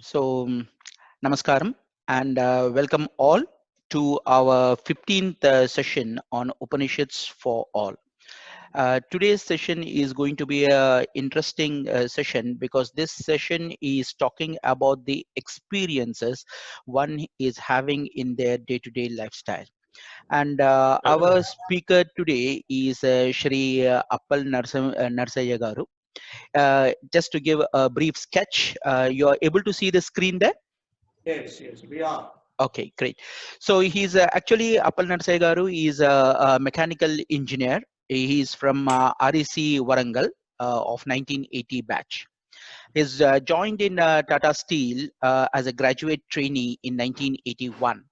So, Namaskaram and welcome all to our 15th session on Upanishads for all. Today's session is going to be a interesting session because this session is talking about the experiences one is having in their day-to-day lifestyle. And our speaker today is Shri Appalanarasaiah Garu. Just to give a brief sketch, you are able to see the screen there? Yes, we are. Okay, great. So he's actually Appalanarasaiah Garu is a mechanical engineer. He's from REC Warangal of 1980 batch. He's joined in Tata Steel as a graduate trainee in 1981.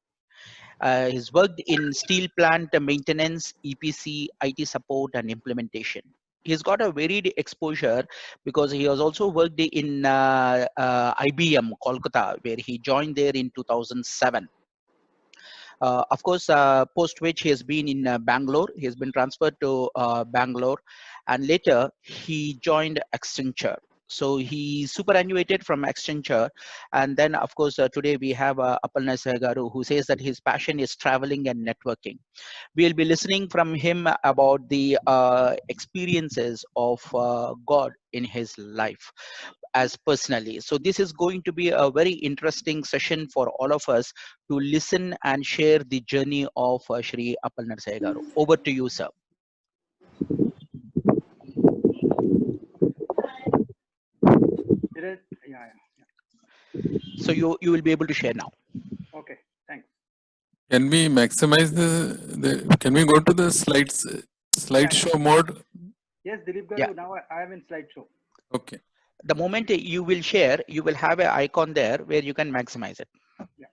He's worked in steel plant maintenance, EPC, IT support, and implementation. He's got a varied exposure because he has also worked in IBM Kolkata, where he joined there in 2007. Of course, post which he has been in Bangalore. He has been transferred to Bangalore, and later he joined Accenture. So he superannuated from Accenture, and then of course today we have Appalanarasaiah Garu, who says that his passion is traveling and networking. We'll be listening from him about the experiences of God in his life as personally. So this is going to be a very interesting session for all of us to listen and share the journey of Shri Appalanarasaiah Garu. Over to you, sir. Yeah. So you will be able to share now. Okay, thanks. Can we maximize can we go to the slideshow mode? Yes, Dilip Garu, Yeah. now I am in slideshow. Okay. The moment you will share, you will have an icon there where you can maximize it. Yeah.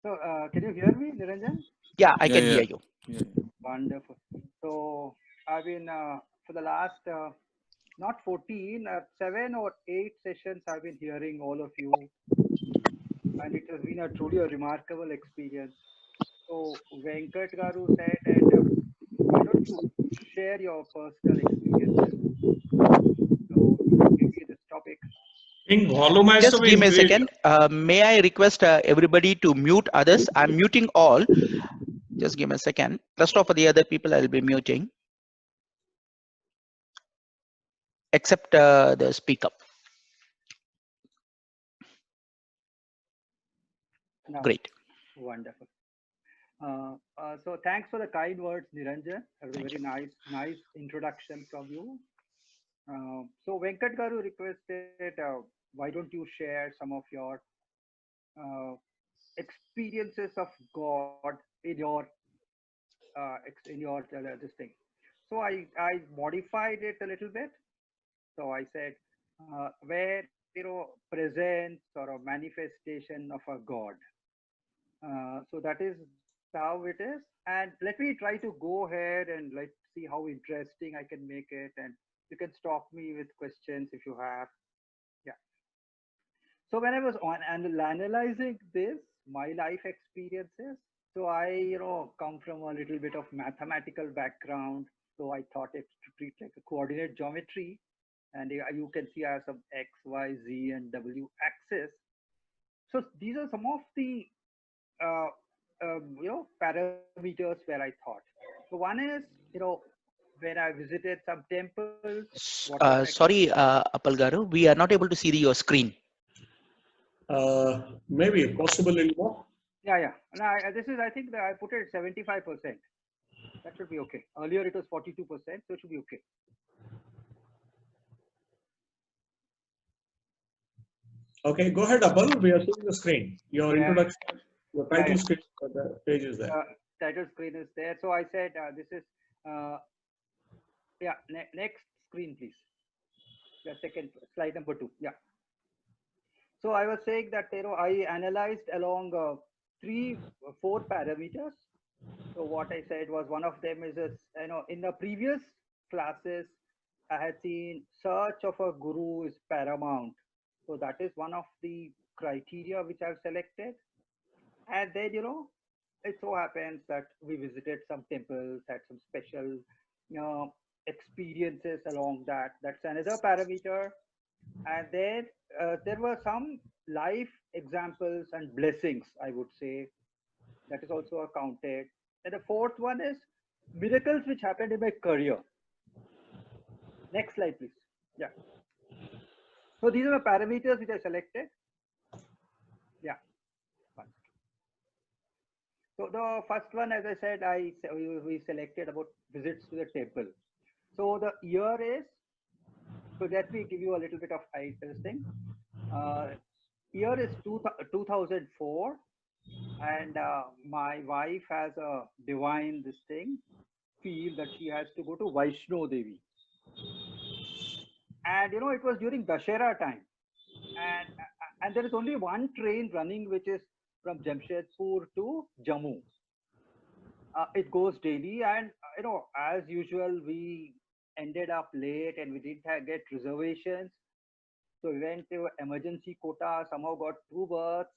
So, can you hear me, Niranjan? Yeah, I Yeah, can yeah. hear you. Yeah. Wonderful. So, I've been, for the last, not 14, 7 or 8 sessions, I've been hearing all of you. And it has been truly a remarkable experience. So, Venkat Garu said, and why don't you share your personal experiences? So, you can give me this topic. think volume has to Just be give me a increased. second. May I request everybody to mute others? I'm muting all. Just give me a second. Rest of the other people I'll be muting, except the speaker. Now, Great. wonderful. So thanks for the kind words, Niranjan. That was a very nice introduction from you. So Venkat Garu requested, why don't you share some of your uh, experiences of God in your this thing. So I modified it a little bit. So I said, where presence or a manifestation of a God. So that is how it is. And let me try to go ahead and let's see how interesting I can make it. And you can stop me with questions if you have. Yeah. So when I was on analyzing this, my life experiences, so I, come from a little bit of mathematical background. So I thought it to treat like a coordinate geometry. And you can see I have some X, Y, Z, and W axis. So these are some of the uh, parameters where I thought. So one is, when I visited some temples, what was Sorry, Appal Garu, we are not able to see your screen. Maybe possible anymore. yeah. And this is, I think that I put it 75%. That should be okay. Earlier it was 42%, so it should be okay. Okay, go ahead, Apal. We are seeing the screen. Your introduction, your title screen, the page is there. Title screen is there. So I said this is, next screen, please. The second slide number 2. Yeah. So I was saying that I analyzed along 4 parameters. So what I said was one of them is in the previous classes I had seen search of a guru is paramount. So that is one of the criteria which I've selected. And then it so happens that we visited some temples, had some special experiences along that. That's another parameter. And then there were some life examples and blessings, I would say, that is also accounted. And the fourth one is miracles which happened in my career. Next slide, please. Yeah. So these are the parameters which I selected. Yeah. Fine. So the first one, as I said, we selected about visits to the temple. So the year is, so let me give you a little bit of this thing. Year is 2004, and my wife has a divine this thing feel that she has to go to Vaishno Devi, and it was during Dashera time, and there is only one train running which is from Jamshedpur to Jammu. It goes daily, and as usual we ended up late and we didn't get reservations. So we went to emergency quota, somehow got two berths.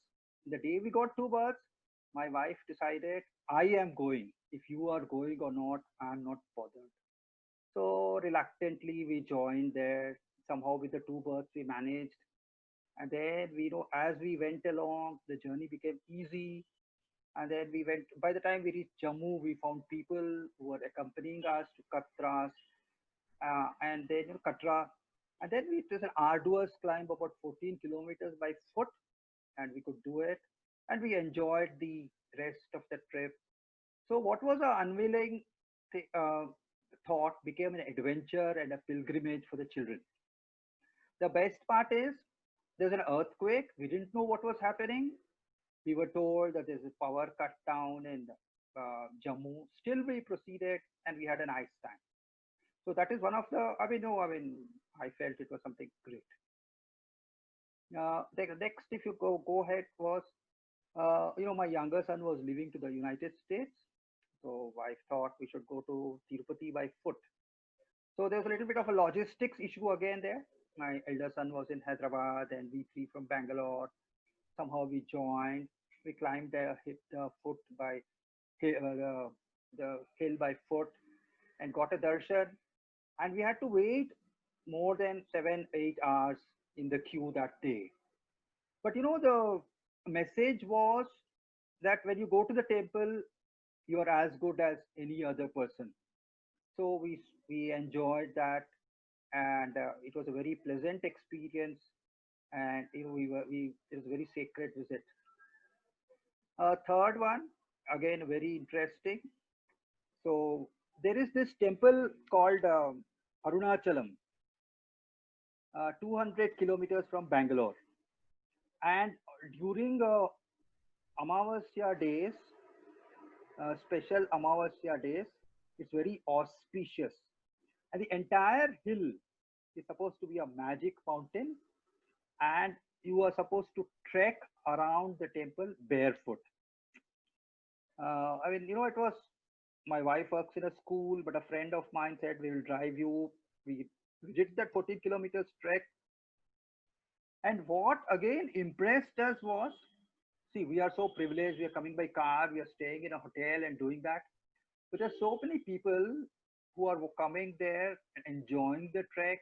The day we got two berths, my wife decided, I am going. If you are going or not, I'm not bothered. So reluctantly we joined there. Somehow with the two berths we managed. And then as we went along, the journey became easy. And then we went, by the time we reached Jammu, we found people who were accompanying us to Katras, and then Katra. And then it was an arduous climb, about 14 kilometers by foot, and we could do it. And we enjoyed the rest of the trip. So what was an unwilling thought became an adventure and a pilgrimage for the children. The best part is there's an earthquake. We didn't know what was happening. We were told that there's a power cut down in Jammu. Still, we proceeded and we had a nice time. So that is one of the. I felt it was something great. The next, if you go ahead, was my younger son was leaving to the United States, so I thought we should go to Tirupati by foot. So there was a little bit of a logistics issue again there. My elder son was in Hyderabad and we three from Bangalore. Somehow we joined. We climbed the foot by the hill by foot and got a darshan. And we had to wait more than 7-8 hours in the queue that day. But the message was that when you go to the temple, you are as good as any other person. So we enjoyed that, and it was a very pleasant experience. And it was a very sacred visit. Third one, again very interesting. So there is this temple called Arunachalam, 200 kilometers from Bangalore, and during Amavasya days, special Amavasya days, it's very auspicious, and the entire hill is supposed to be a magic fountain, and you are supposed to trek around the temple barefoot. It was, my wife works in a school, but a friend of mine said, we will drive you. We did that 14 kilometers trek. And what again impressed us was, see, we are so privileged. We are coming by car. We are staying in a hotel and doing that. But there are so many people who are coming there and enjoying the trek.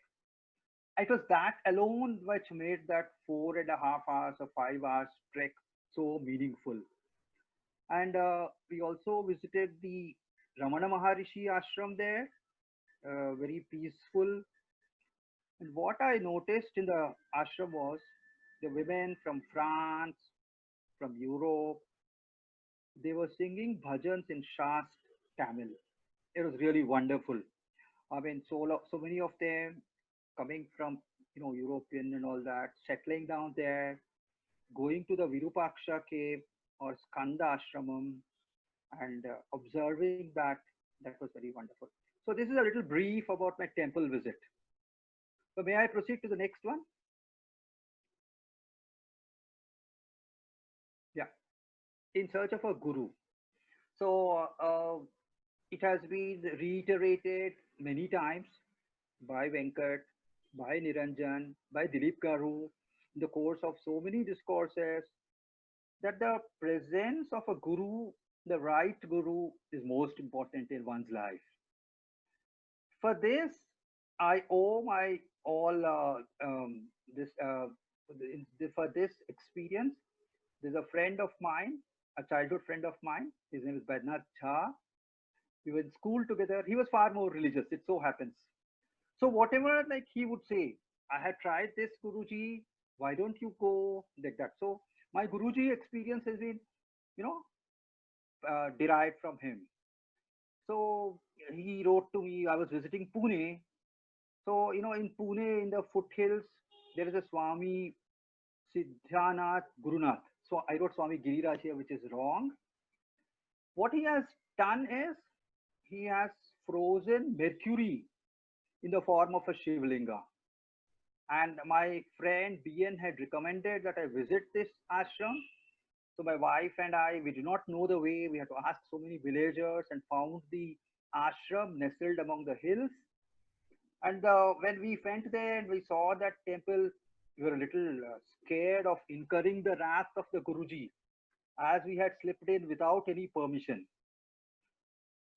It was that alone which made that 4.5 hours or 5 hours trek so meaningful. And we also visited the Ramana Maharishi ashram there, very peaceful. And what I noticed in the ashram was the women from France, from Europe, they were singing bhajans in Shast Tamil. It was really wonderful. So many of them coming from European and all that, settling down there, going to the Virupaksha cave or Skanda Ashramam, and observing that. That was very wonderful. So this is a little brief about my temple visit. So may I proceed to the next one? Yeah. In search of a guru. So it has been reiterated many times by Venkat, by Niranjan, by Dilip Garu in the course of so many discourses that the presence of a guru, the right guru, is most important in one's life. For this, I owe my all this for this experience. There's a friend of mine, a childhood friend of mine. His name is Badnath Jha. We were in school together. He was far more religious. It so happens. So whatever like he would say, I had tried this Guruji. Why don't you go like that? So my Guruji experience has been, you know, derived from him. So he wrote to me. I was visiting Pune. So in Pune, in the foothills, there is a Swami Siddhanath Gurunath. So I wrote Swami Giriraj here, which is wrong. What he has done is he has frozen Mercury in the form of a Shivlinga. And my friend BN had recommended that I visit this ashram. So my wife and I, we did not know the way. We had to ask so many villagers and found the ashram nestled among the hills. And when we went there and we saw that temple, we were a little scared of incurring the wrath of the Guruji, as we had slipped in without any permission.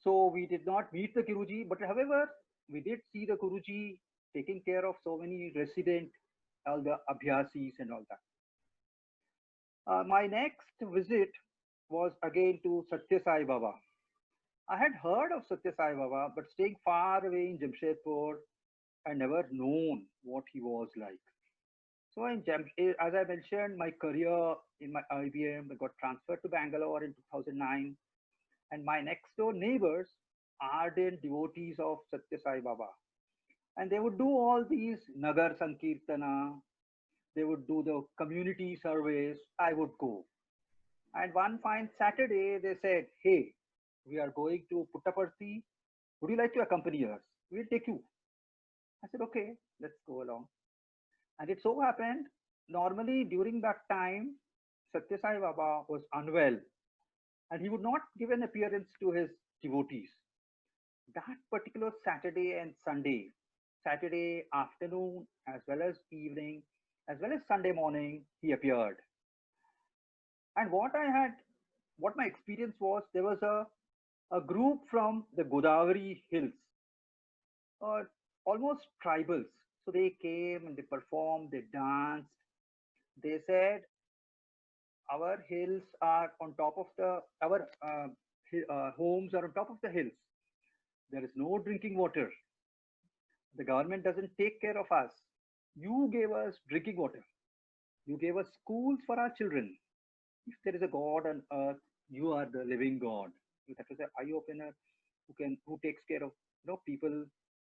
So we did not meet the Guruji, but however, we did see the Guruji taking care of so many resident, all the abhyasis and all that. My next visit was again to Satya Sai Baba. I had heard of Satya Sai Baba, but staying far away in Jamshedpur, I never known what he was like. So as I mentioned, my career in my IBM, I got transferred to Bangalore in 2009, and my next door neighbors, ardent devotees of Satya Sai Baba, and they would do all these Nagar Sankirtana, they would do the community surveys. I would go. And one fine Saturday, they said, "Hey, we are going to Puttaparthi. Would you like to accompany us? We'll take you." I said, "Okay, let's go along." And it so happened, normally during that time, Satya Sai Baba was unwell and he would not give an appearance to his devotees. That particular Saturday and Sunday, Saturday afternoon as well as evening, as well as Sunday morning, he appeared. And what my experience was, there was a group from the Godavari hills, almost tribals. So they came and they performed, they danced. They said, our hills are on top of our homes are on top of the hills. There is no drinking water. The government doesn't take care of us. You gave us drinking water. You gave us schools for our children. If there is a God on earth, you are the living God. That was an eye opener who takes care of people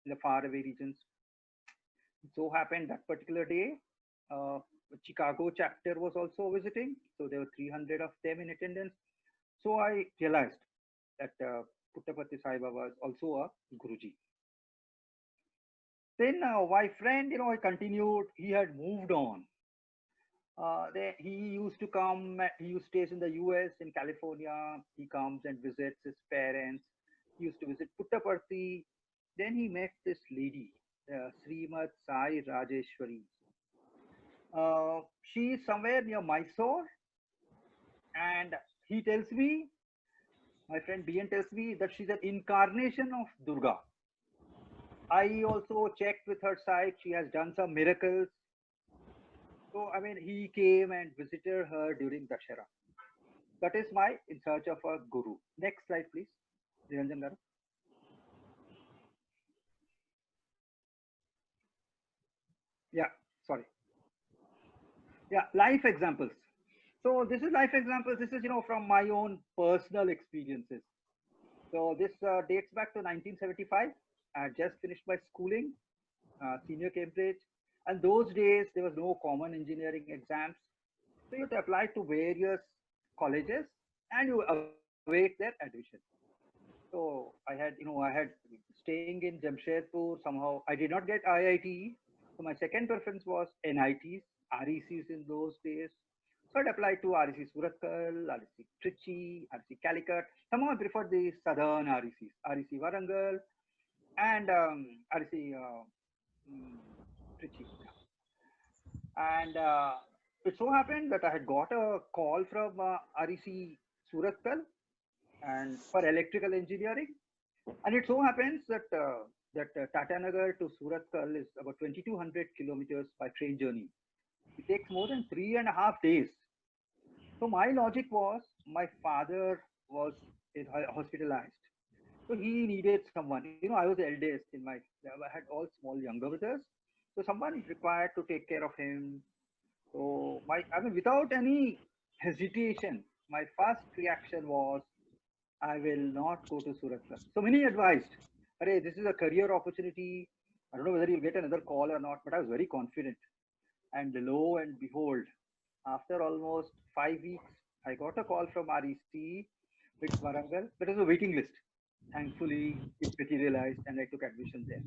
in the faraway regions. It so happened that particular day, Chicago chapter was also visiting. So there were 300 of them in attendance. So I realized that Puttaparthi Sai Baba is also a Guruji. Then my friend, he continued. He had moved on. He used to come. He stays in the U.S. in California. He comes and visits his parents. He used to visit Puttaparthi. Then he met this lady, Srimad Sai Rajeshwari. She is somewhere near Mysore, and he tells me, my friend BN tells me that she's an incarnation of Durga. I also checked with her site. She has done some miracles. So, I mean, he came and visited her during Dashera. That is my in search of a guru. Next slide, please. Niranjan Garu. Yeah, sorry. Yeah, life examples. So this is life examples. This is, from my own personal experiences. So this dates back to 1975. I had just finished my schooling, senior Cambridge. And those days, there was no common engineering exams. So you had to apply to various colleges and you await their admission. So I had staying in Jamshedpur, somehow I did not get IIT. So my second preference was NITs, RECs in those days. So I'd applied to REC Suratkal, REC Trichy, REC Calicut. Somehow I preferred the southern RECs, REC Warangal and REC Trichy. And it so happened that I had got a call from REC Suratkal and for electrical engineering. And it so happens that Tatanagar to Surathkal is about 2200 kilometers by train journey. It takes more than 3.5 days. So my logic was my father was hospitalized. So he needed someone. You know, I was the eldest in my, I had all small younger brothers. So someone required to take care of him. So I mean, without any hesitation, my first reaction was, I will not go to Surat. So many advised, "Arey, this is a career opportunity. I don't know whether you'll get another call or not," but I was very confident. And lo and behold, after almost 5 weeks, I got a call from REC with Warangal, but it was a waiting list. Thankfully, it materialized and I took admission there.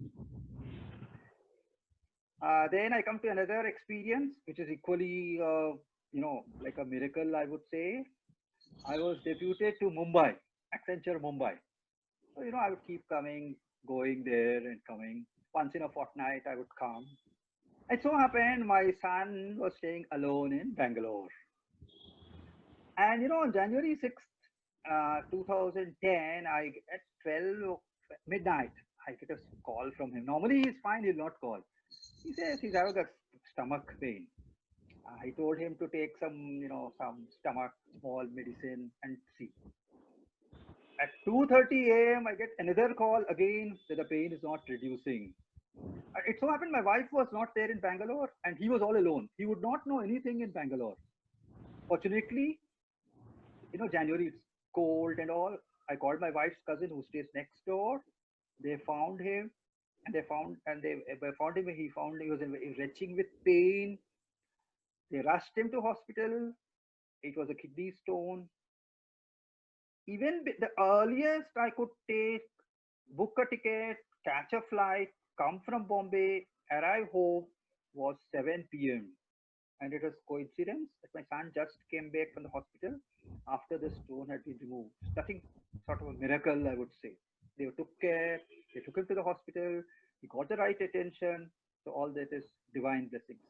Then I come to another experience, which is equally, like a miracle, I would say. I was deputed to Mumbai, Accenture Mumbai. So, I would keep coming, going there and coming. Once in a fortnight, I would come. It so happened my son was staying alone in Bangalore. And, on January 6th, 2010, at 12 midnight, I get a call from him. Normally, he's fine, he'll not call. He says he's having a stomach pain. I told him to take some stomach, small medicine and see. At 2:30 a.m., I get another call again that the pain is not reducing. It so happened my wife was not there in Bangalore and he was all alone. He would not know anything in Bangalore. Fortunately, January it's cold and all. I called my wife's cousin who stays next door. They found him and they found him. He was retching with pain. They rushed him to hospital. It was a kidney stone. Even the earliest I could book a ticket, catch a flight, come from Bombay, arrive home was 7 p.m. And it was coincidence that my son just came back from the hospital after the stone had been removed. Nothing sort of a miracle, I would say. They took care, they took him to the hospital, he got the right attention. So all that is divine blessings.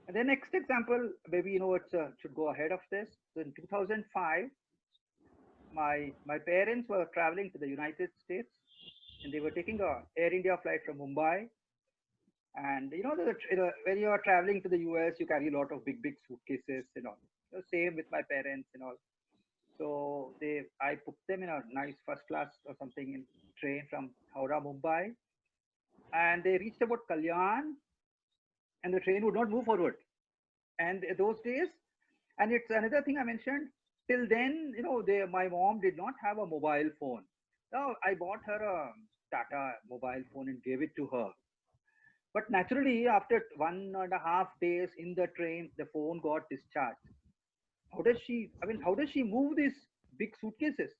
And the next example, maybe it should go ahead of this. So in 2005, my parents were traveling to the United States and they were taking a Air India flight from Mumbai. And when you are traveling to the US, you carry a lot of big suitcases and all. So same with my parents and all. So I put them in a nice first class or something in train from Howrah, Mumbai, and they reached about Kalyan, and the train would not move forward. And those days, and it's another thing I mentioned. Till then, my mom did not have a mobile phone. So I bought her a Tata mobile phone and gave it to her. But naturally, after 1.5 days in the train, the phone got discharged. How does she move these big suitcases?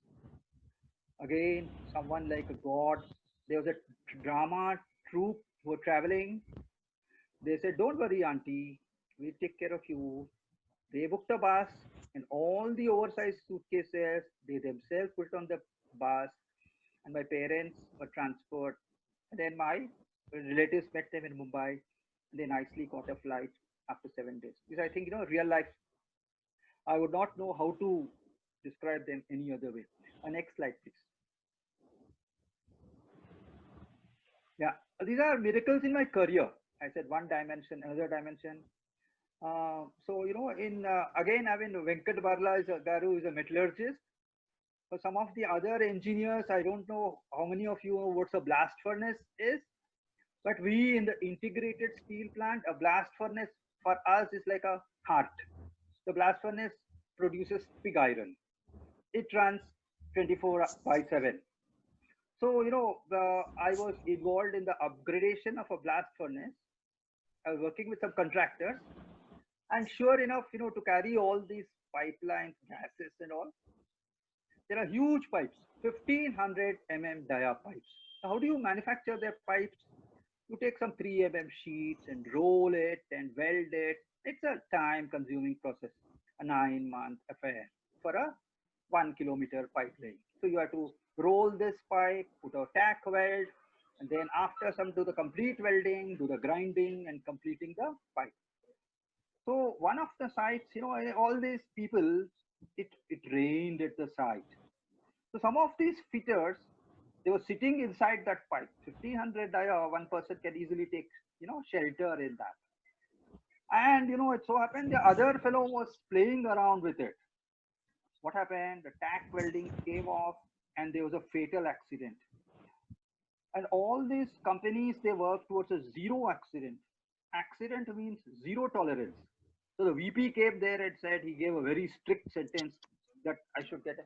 Again, someone like a god. There was a drama troupe who were traveling. They said, "Don't worry, auntie, we'll take care of you." They booked a bus and all the oversized suitcases, they themselves put on the bus, and my parents were transferred. And then my relatives met them in Mumbai and they nicely got a flight after 7 days. Because I think, real life, I would not know how to describe them any other way. Next slide, please. Yeah, these are miracles in my career. I said one dimension, another dimension. So, again, Venkat Barla Garu is a metallurgist. For some of the other engineers, I don't know how many of you know what a blast furnace is, but we in the integrated steel plant, a blast furnace for us is like a heart. The blast furnace produces pig iron. It runs 24/7. So, I was involved in the upgradation of a blast furnace. I was working with some contractors. And sure enough, to carry all these pipelines, gases and all, there are huge pipes, 1500 dia pipes. Now, how do you manufacture their pipes? You take some 3 sheets and roll it and weld it. It's a time consuming process, a 9-month affair for a 1 kilometer pipe laying. So you have to roll this pipe, put a tack weld, and then after some do the complete welding, do the grinding and completing the pipe. So one of the sites, all these people, it rained at the site. So some of these fitters, They were sitting inside that pipe. 1500 one person can easily take, shelter in that. And it so happened the other fellow was playing around with it. What happened? The tack welding came off, and there was a fatal accident. And all these companies, they work towards a zero accident. Accident means zero tolerance. So the VP came there and said, he gave a very strict sentence that I should get a.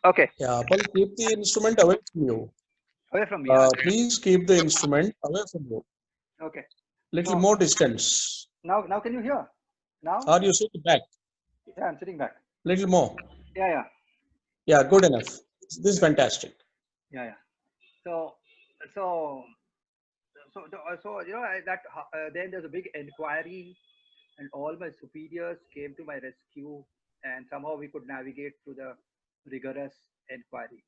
Okay. Yeah, Apple, keep the instrument away from you. Away from me. Please keep the instrument away from you. Okay. Little So more distance. now can you hear? Now? Or you sit back. Yeah, I'm sitting back. Little more. Yeah. Yeah, good enough. This is fantastic. Yeah. So then there's a big inquiry, and all my superiors came to my rescue, and somehow we could navigate through the rigorous inquiry.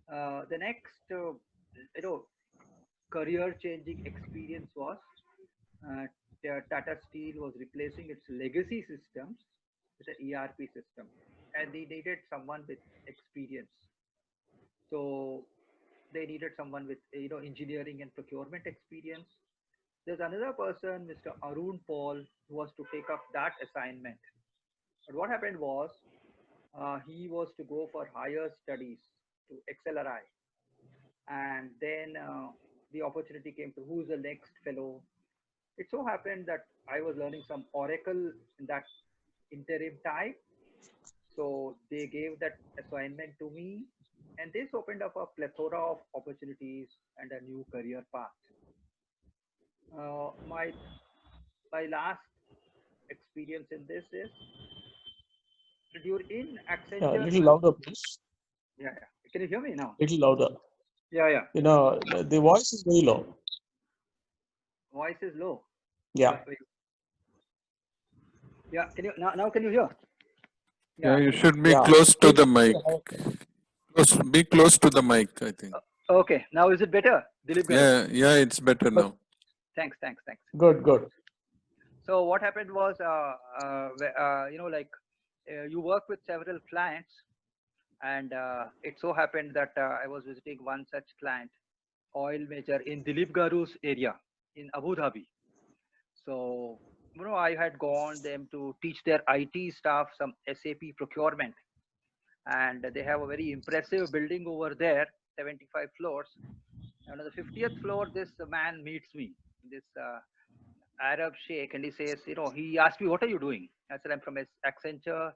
The next, career-changing experience was Tata Steel was replacing its legacy systems with an ERP system, and they needed someone with experience. So they needed someone with engineering and procurement experience. There's another person, Mr. Arun Paul, who was to take up that assignment. But what happened was he was to go for higher studies to XLRI, and then the opportunity came to who's the next fellow. It so happened that I was learning some Oracle in that interim time, so they gave that assignment to me, and this opened up a plethora of opportunities and a new career path. My last experience in this is in Accenture. Yeah, little louder, please. Yeah. Can you hear me now? Little louder. Yeah. The voice is very low. Voice is low. Yeah. Yeah. Can you now? Can you hear? Yeah, you should be close to the mic. Be close to the mic, I think. Okay. Now is it better, Dilip Garu? Yeah, it's better now. Thanks. Good. So what happened was, you work with several clients, and it so happened that I was visiting one such client, oil major in Dilip Garu's area in Abu Dhabi. So, I had gone them to teach their IT staff some SAP procurement, and they have a very impressive building over there, 75 floors. And on the 50th floor, this man meets me, this Arab Sheikh, and he says, he asked me, what are you doing? I said, I'm from Accenture.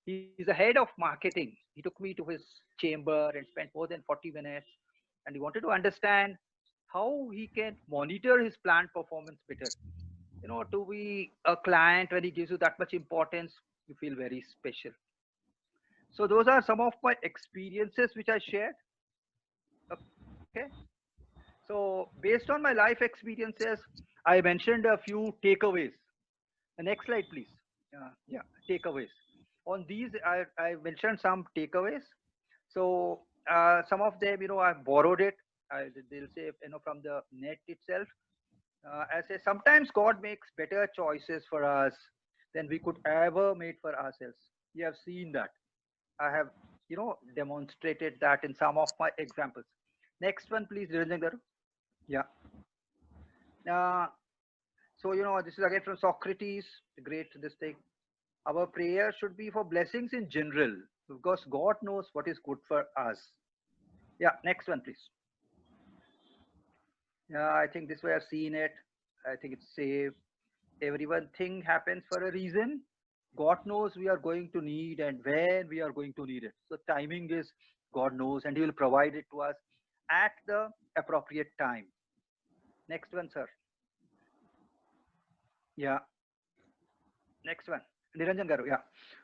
He's the head of marketing. He took me to his chamber and spent more than 40 minutes. And he wanted to understand how he can monitor his plant performance better. To be a client, when he gives you that much importance, you feel very special. So those are some of my experiences which I shared. Okay. So based on my life experiences, I mentioned a few takeaways. The next slide, please. Yeah, takeaways. On these, I mentioned some takeaways. So some of them, I borrowed it. They'll say, from the net itself. I say sometimes God makes better choices for us than we could ever make for ourselves. You have seen that. I have, demonstrated that in some of my examples. Next one, please, Niranjan Garu. Yeah. So, this is again from Socrates, great this thing. Our prayer should be for blessings in general, because God knows what is good for us. Yeah, next one, please. Yeah, I think this way I've seen it. I think it's safe. Everyone thing happens for a reason. God knows we are going to need and when we are going to need it. So timing is God knows, and He will provide it to us at the appropriate time. Next one, sir. Yeah. Next one, Niranjan Garu. Yeah,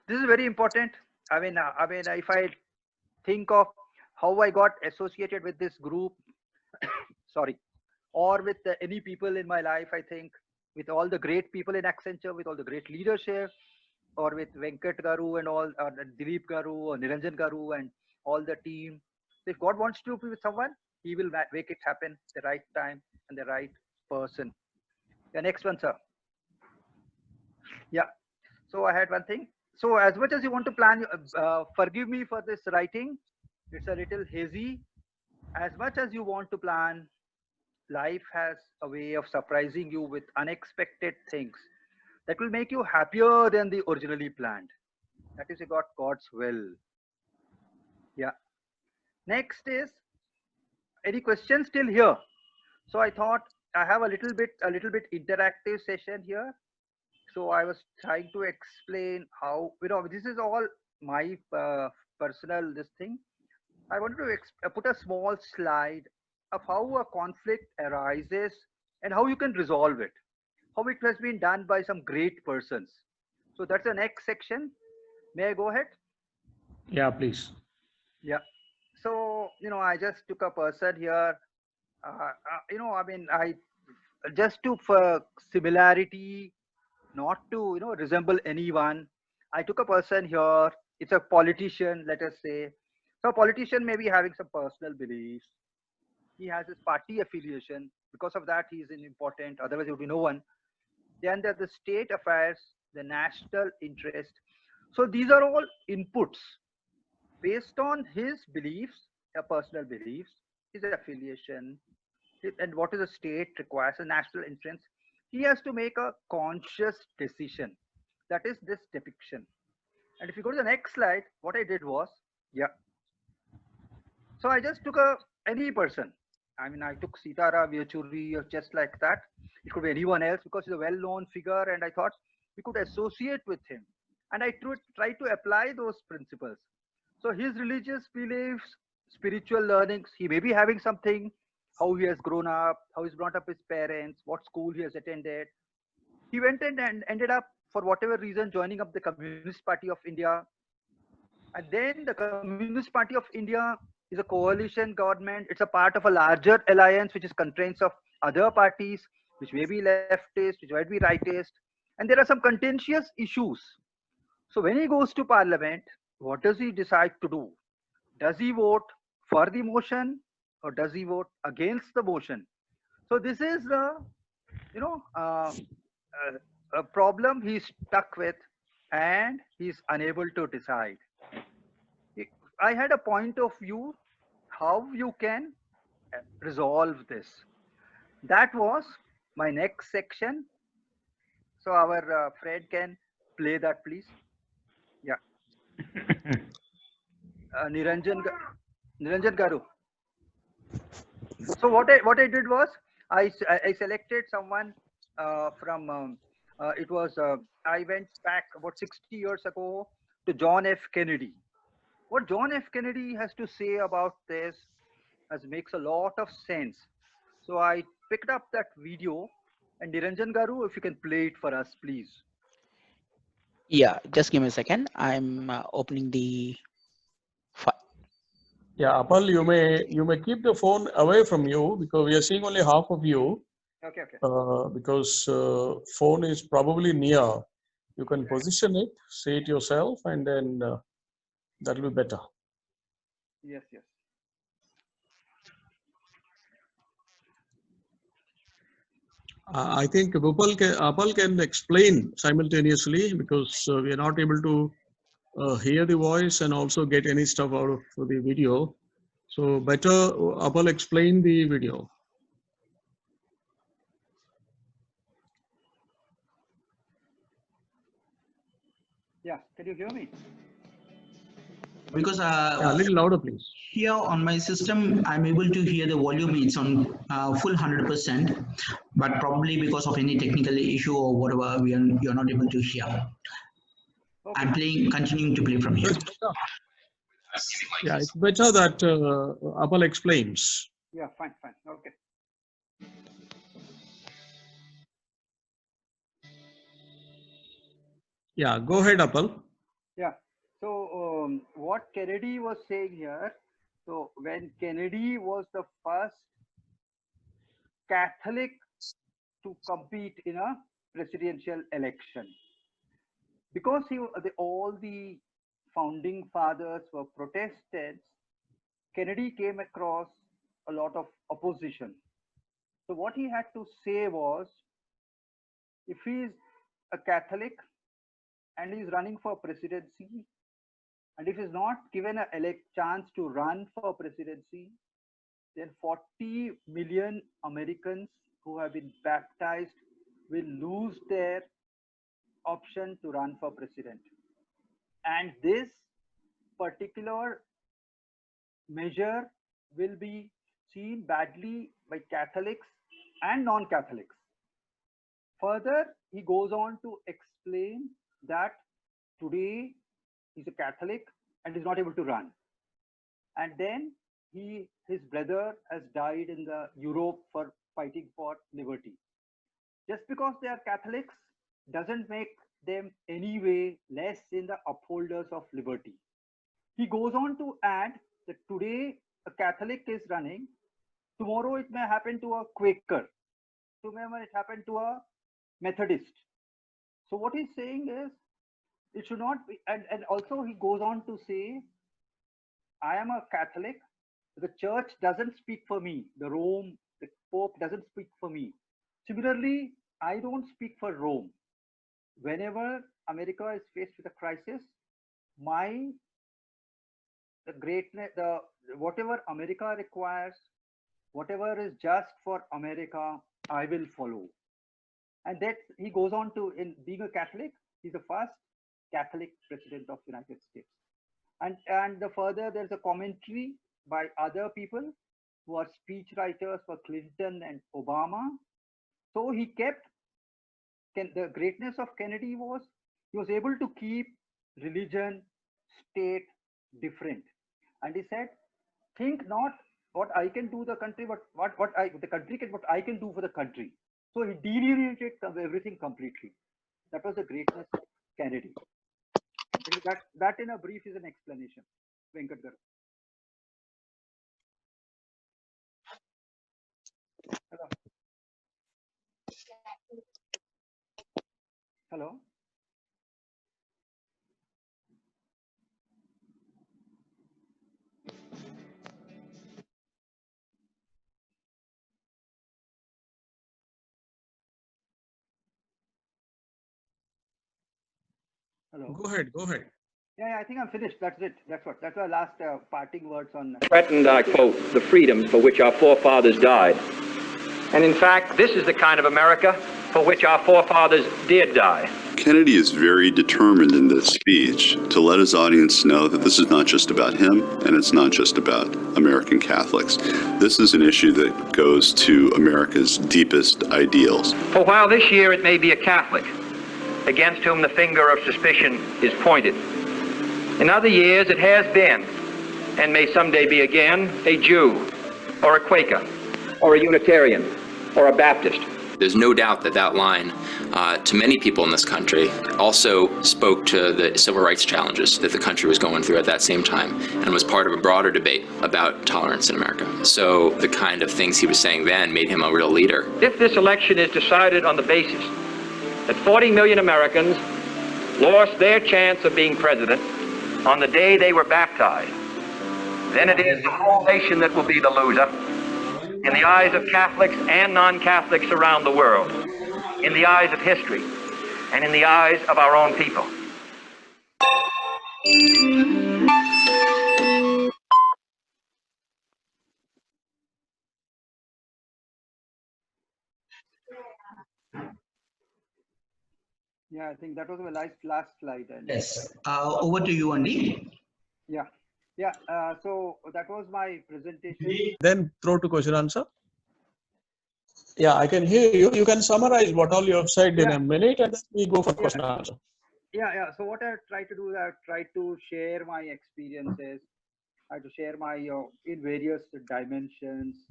this is very important. I mean, if I think of how I got associated with this group, sorry, or with any people in my life, I think with all the great people in Accenture, with all the great leadership, or with Venkat Garu and all, or Dilip Garu or Niranjan Garu and all the team. So if God wants to be with someone, He will make it happen the right time and the right person. The next one, sir. Yeah. So I had one thing. So as much as you want to plan, forgive me for this writing. It's a little hazy. As much as you want to plan, life has a way of surprising you with unexpected things that will make you happier than the originally planned. That is, you got God's will. Yeah. Next is, any questions still here? So I thought I have a little bit interactive session here. So I was trying to explain how, this is all my personal this thing. I wanted to put a small slide of how a conflict arises and how you can resolve it, how it has been done by some great persons. So that's the next section. May I go ahead? Yeah, please. Yeah. So, I just took a person here. I just to for similarity, not to resemble anyone. I took a person here. It's a politician, let us say. So a politician may be having some personal beliefs. He has his party affiliation. Because of that, he is important. Otherwise, there would be no one. Then there's the state affairs, the national interest. So these are all inputs based on his beliefs, personal beliefs, his affiliation, and what is the state requires, a national interest. He has to make a conscious decision. That is this depiction. And if you go to the next slide, what I did was, yeah. So I just took any person. I took Sitara Yechury or just like that. It could be anyone else because he's a well-known figure, and I thought we could associate with him. And I tried to apply those principles. So his religious beliefs, spiritual learnings, he may be having something, how he has grown up, how he's brought up his parents, what school he has attended. He went and ended up, for whatever reason, joining up the Communist Party of India. And then the Communist Party of India is a coalition government. It's a part of a larger alliance, which is contains of other parties, which may be leftist, which might be rightist. And there are some contentious issues. So when he goes to parliament, what does he decide to do? Does he vote for the motion or does he vote against the motion? So this is the, a problem he's stuck with and he's unable to decide. I had a point of view how you can resolve this. That was my next section. So our Fred can play that, please. Yeah. Niranjan Garu. So what I did was I selected someone from it was I went back about 60 years ago to John F. Kennedy. What John F. Kennedy has to say about this makes a lot of sense. So I picked up that video, and Niranjan Garu, if you can play it for us, please. Yeah, just give me a second. I'm opening the file. Yeah, Apal, you may keep the phone away from you because we are seeing only half of you. Okay. Because phone is probably near. You can position it, say it yourself, and then that will be better. Yes. I think Apal can explain simultaneously because we are not able to hear the voice and also get any stuff out of the video. So better Apal explain the video. Yeah, can you hear me? Because a little louder, please. here on my system, I'm able to hear the volume. It's on full 100%, but probably because of any technical issue or whatever, you're not able to hear. Okay. I'm continuing to play from here. Yeah, it's better that Apal explains. Yeah, fine. Okay. Yeah, go ahead, Apal. Yeah. So what Kennedy was saying here, so when Kennedy was the first Catholic to compete in a presidential election, because all the founding fathers were Protestants, Kennedy came across a lot of opposition. So what he had to say was, if he is a Catholic and he's running for presidency. And if he's not given a chance to run for presidency, then 40 million Americans who have been baptized will lose their option to run for president. And this particular measure will be seen badly by Catholics and non-Catholics. Further, he goes on to explain that today he's a Catholic and is not able to run. And then his brother has died in the Europe for fighting for liberty. Just because they are Catholics doesn't make them any way less in the upholders of liberty. He goes on to add that today a Catholic is running, tomorrow it may happen to a Quaker, tomorrow it happen to a Methodist. So what he's saying is, it should not be, and also he goes on to say, I am a Catholic, the church doesn't speak for me, the Pope doesn't speak for me. Similarly, I don't speak for Rome. Whenever America is faced with a crisis, whatever America requires, whatever is just for America, I will follow. And that he goes on to, in being a Catholic, he's the first Catholic president of the United States. And further, there's a commentary by other people who are speech writers for Clinton and Obama. So he kept, the greatness of Kennedy was, he was able to keep religion, state different. And he said, think not what I can do the country, but the country can, what I can do for the country. So he delineated everything completely. That was the greatness of Kennedy. That in a brief is an explanation. Venkat Garu. Hello. Hello. Hello. Go ahead. Yeah, I think I'm finished. That's it. That's our last parting words on. Threatened, I quote, the freedom for which our forefathers died. And in fact, this is the kind of America for which our forefathers did die. Kennedy is very determined in this speech to let his audience know that this is not just about him, and it's not just about American Catholics. This is an issue that goes to America's deepest ideals. For while this year it may be a Catholic against whom the finger of suspicion is pointed, in other years it has been, and may someday be again, a Jew, or a Quaker, or a Unitarian, or a Baptist. There's no doubt that that line, to many people in this country, also spoke to the civil rights challenges that the country was going through at that same time, and was part of a broader debate about tolerance in America. So the kind of things he was saying then made him a real leader. If this election is decided on the basis that 40 million Americans lost their chance of being president on the day they were baptized, then it is the whole nation that will be the loser in the eyes of Catholics and non-Catholics around the world, in the eyes of history, and in the eyes of our own people. Yeah, I think that was my last slide. Yes. Over to you, Andy. Yeah. So that was my presentation. Then throw to question answer. Yeah, I can hear you. You can summarize what all you have said in a minute, and then we go for question answer. Yeah. So what I try to do is I try to share my experiences. I to share my in various dimensions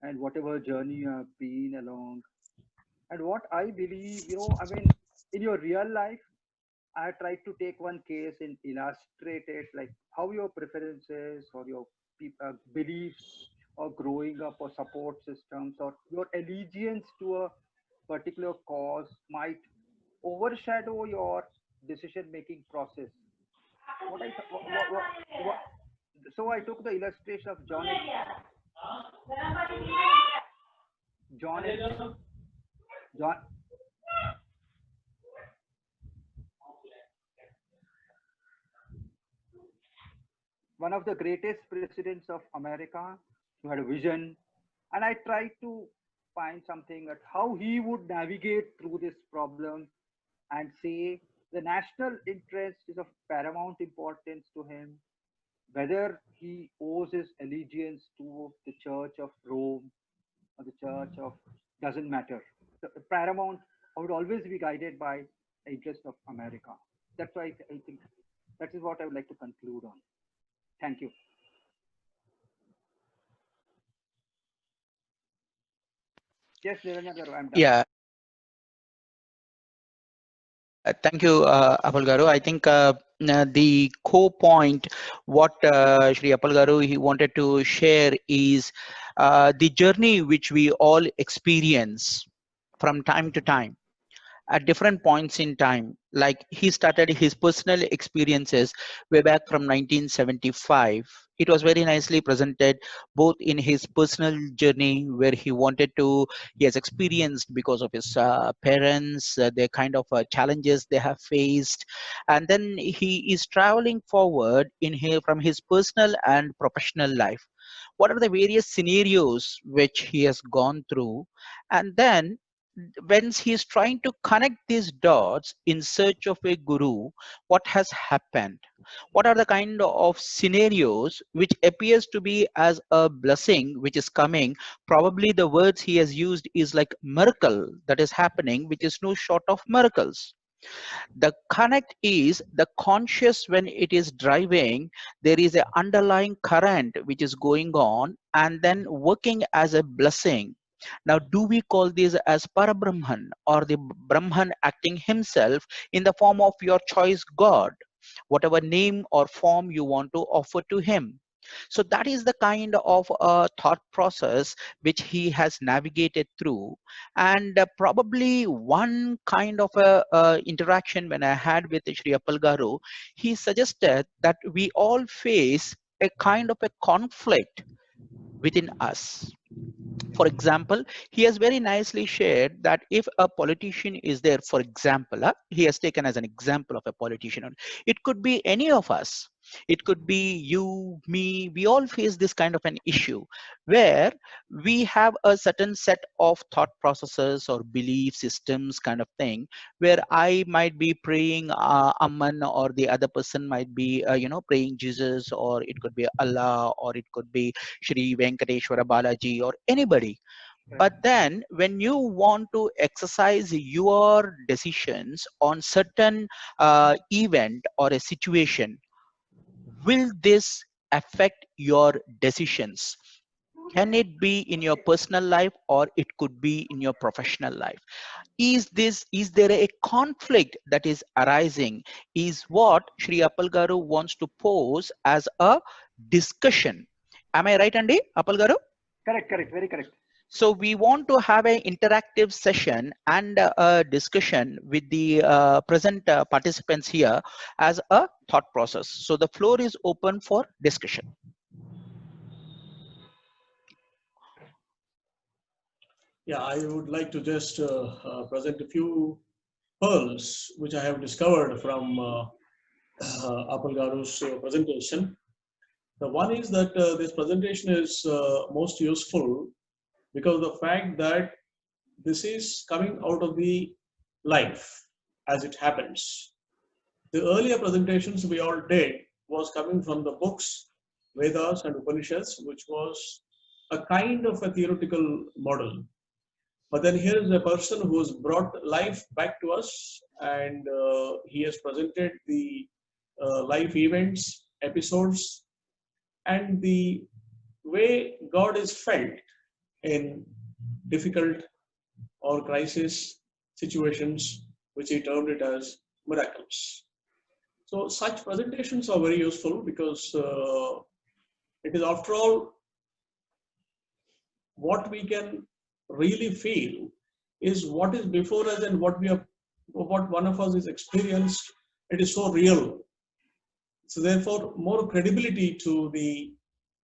and whatever journey I've been along, and what I believe. I mean, in your real life, I tried to take one case and illustrate it, like how your preferences or your beliefs or growing up or support systems or your allegiance to a particular cause might overshadow your decision-making process. So I took the illustration of John one of the greatest presidents of America who had a vision, and I tried to find something at how he would navigate through this problem and say the national interest is of paramount importance to him, whether he owes his allegiance to the Church of Rome or the Church of, doesn't matter. The paramount, I would always be guided by the interest of America. That's why I think that is what I would like to conclude on. Thank you. Yes, Niranjan Garu, I'm done. Yeah. Thank you, Apal Garu. I think the core point, what Shri Apal Garu he wanted to share is the journey which we all experience from time to time at different points in time. Like he started his personal experiences way back from 1975. It was very nicely presented both in his personal journey where he has experienced because of his parents, the kind of challenges they have faced. And then he is traveling forward in from his personal and professional life. What are the various scenarios which he has gone through? And then when he's trying to connect these dots in search of a guru, what has happened? What are the kind of scenarios which appears to be as a blessing which is coming? Probably the words he has used is like miracle that is happening, which is no short of miracles. The connect is the conscious when it is driving, there is an underlying current which is going on and then working as a blessing. Now, do we call this as Parabrahman or the Brahman acting himself in the form of your choice God, whatever name or form you want to offer to him? So that is the kind of thought process which he has navigated through. And probably one kind of a interaction when I had with Shri Appal Garu, he suggested that we all face a kind of a conflict within us. For example, he has very nicely shared that if a politician is there, for example, he has taken as an example of a politician, it could be any of us. It could be you, me, we all face this kind of an issue where we have a certain set of thought processes or belief systems kind of thing, where I might be praying Amman or the other person might be, praying Jesus, or it could be Allah, or it could be Shri Venkateshwara Balaji or anybody. But then when you want to exercise your decisions on certain event or a situation, will this affect your decisions? Can it be in your personal life or it could be in your professional life? Is there a conflict that is arising? Is what Shri Appal Garu wants to pose as a discussion. Am I right, Andy? Appal Garu? Correct, very correct. So we want to have an interactive session and a discussion with the present participants here as a thought process. So the floor is open for discussion. Yeah, I would like to just present a few pearls which I have discovered from Appal Garu's presentation. The one is that this presentation is most useful because of the fact that this is coming out of the life as it happens. The earlier presentations we all did was coming from the books, Vedas and Upanishads, which was a kind of a theoretical model. But then here is a person who has brought life back to us, and he has presented the life events, episodes, and the way God is felt in difficult or crisis situations, which he termed it as miracles. So such presentations are very useful because it is, after all, what we can really feel is what is before us and what one of us is experienced. It is so real. So therefore, more credibility to the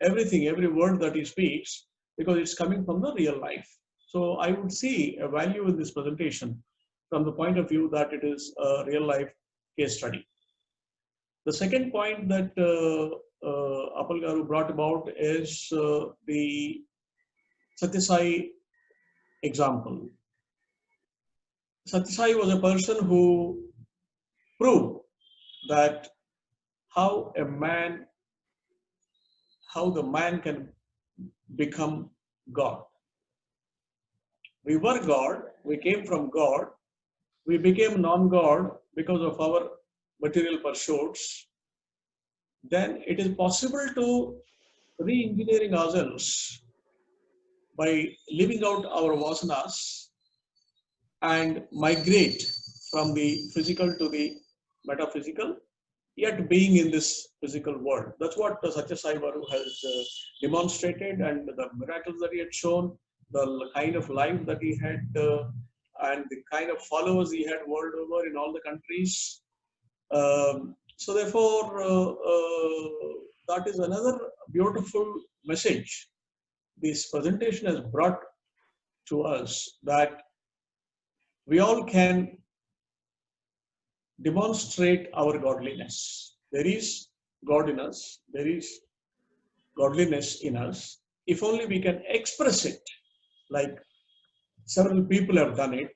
every word that he speaks, because it's coming from the real life. So I would see a value in this presentation from the point of view that it is a real life case study. The second point that Appal Garu brought about is the Satyasai example. Satyasai was a person who proved that how the man can become God. We were God, we came from God, we became non-God because of our material pursuits. Then it is possible to re-engineering ourselves by living out our vasanas and migrate from the physical to the metaphysical, yet being in this physical world. That's what Satya Sai Babu has demonstrated, and the miracles that he had shown, the kind of life that he had, and the kind of followers he had world over in all the countries. So therefore, that is another beautiful message this presentation has brought to us, that we all can demonstrate our godliness. There is God in us, there is godliness in us. If only we can express it, like several people have done it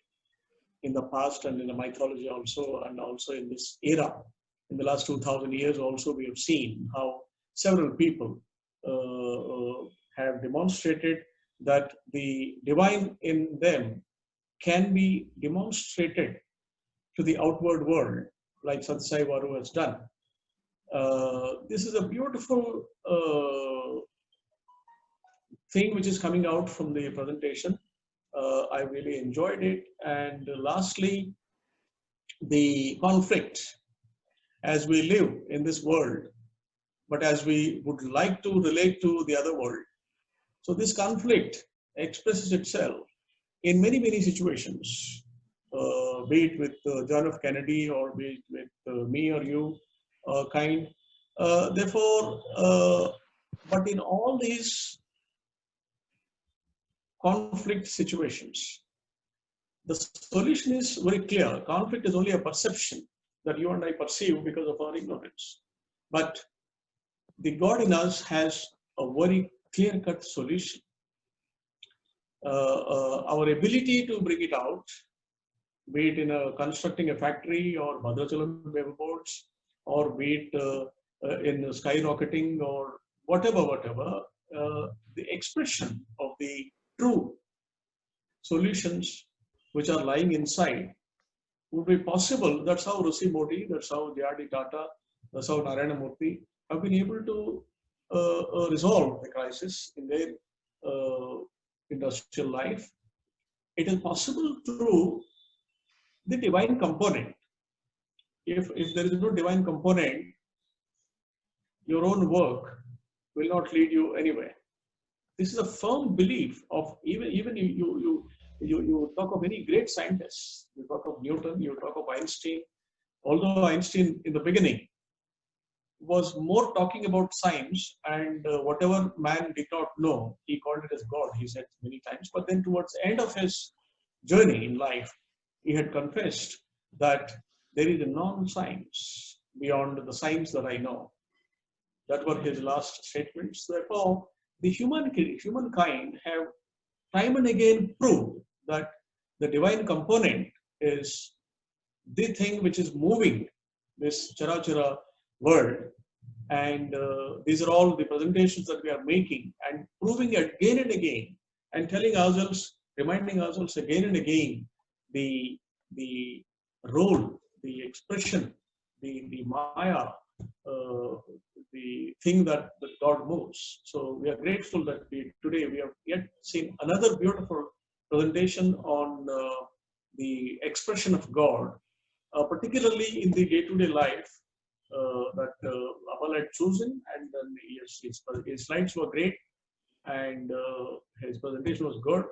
in the past and in the mythology also, and also in this era. In the last 2000 years also, we have seen how several people have demonstrated that the divine in them can be demonstrated to the outward world, like Satsai Varu has done. This is a beautiful thing which is coming out from the presentation. I really enjoyed it. And lastly, the conflict as we live in this world, but as we would like to relate to the other world. So this conflict expresses itself in many, many situations, be it with John F. Kennedy or be it with me or you kind. Therefore, but in all these conflict situations, the solution is very clear. Conflict is only a perception that you and I perceive because of our ignorance. But the God in us has a very clear-cut solution. Our ability to bring it out, be it in constructing a factory or Bhadrachalam paperboards, or be it in skyrocketing or whatever, the expression of the true solutions which are lying inside would be possible. That's how Rusi Modi, that's how J.R.D. Tata, that's how Narayana Murthy have been able to resolve the crisis in their industrial life. It is possible through the divine component. If there is no divine component, your own work will not lead you anywhere. This is a firm belief of even you talk of any great scientists. You talk of Newton, you talk of Einstein. Although Einstein in the beginning was more talking about science and whatever man did not know, he called it as God, he said many times. But then towards the end of his journey in life, he had confessed that there is a non-science beyond the science that I know. That were his last statements. Therefore, the humankind have time and again proved that the divine component is the thing which is moving this Charachara world. And these are all the presentations that we are making and proving again and again and telling ourselves, reminding ourselves again and again the role, the expression, the Maya, the thing that God moves. So we are grateful that today we have yet seen another beautiful presentation on the expression of God, particularly in the day-to-day life that Appal had chosen. And then his slides were great, and his presentation was good,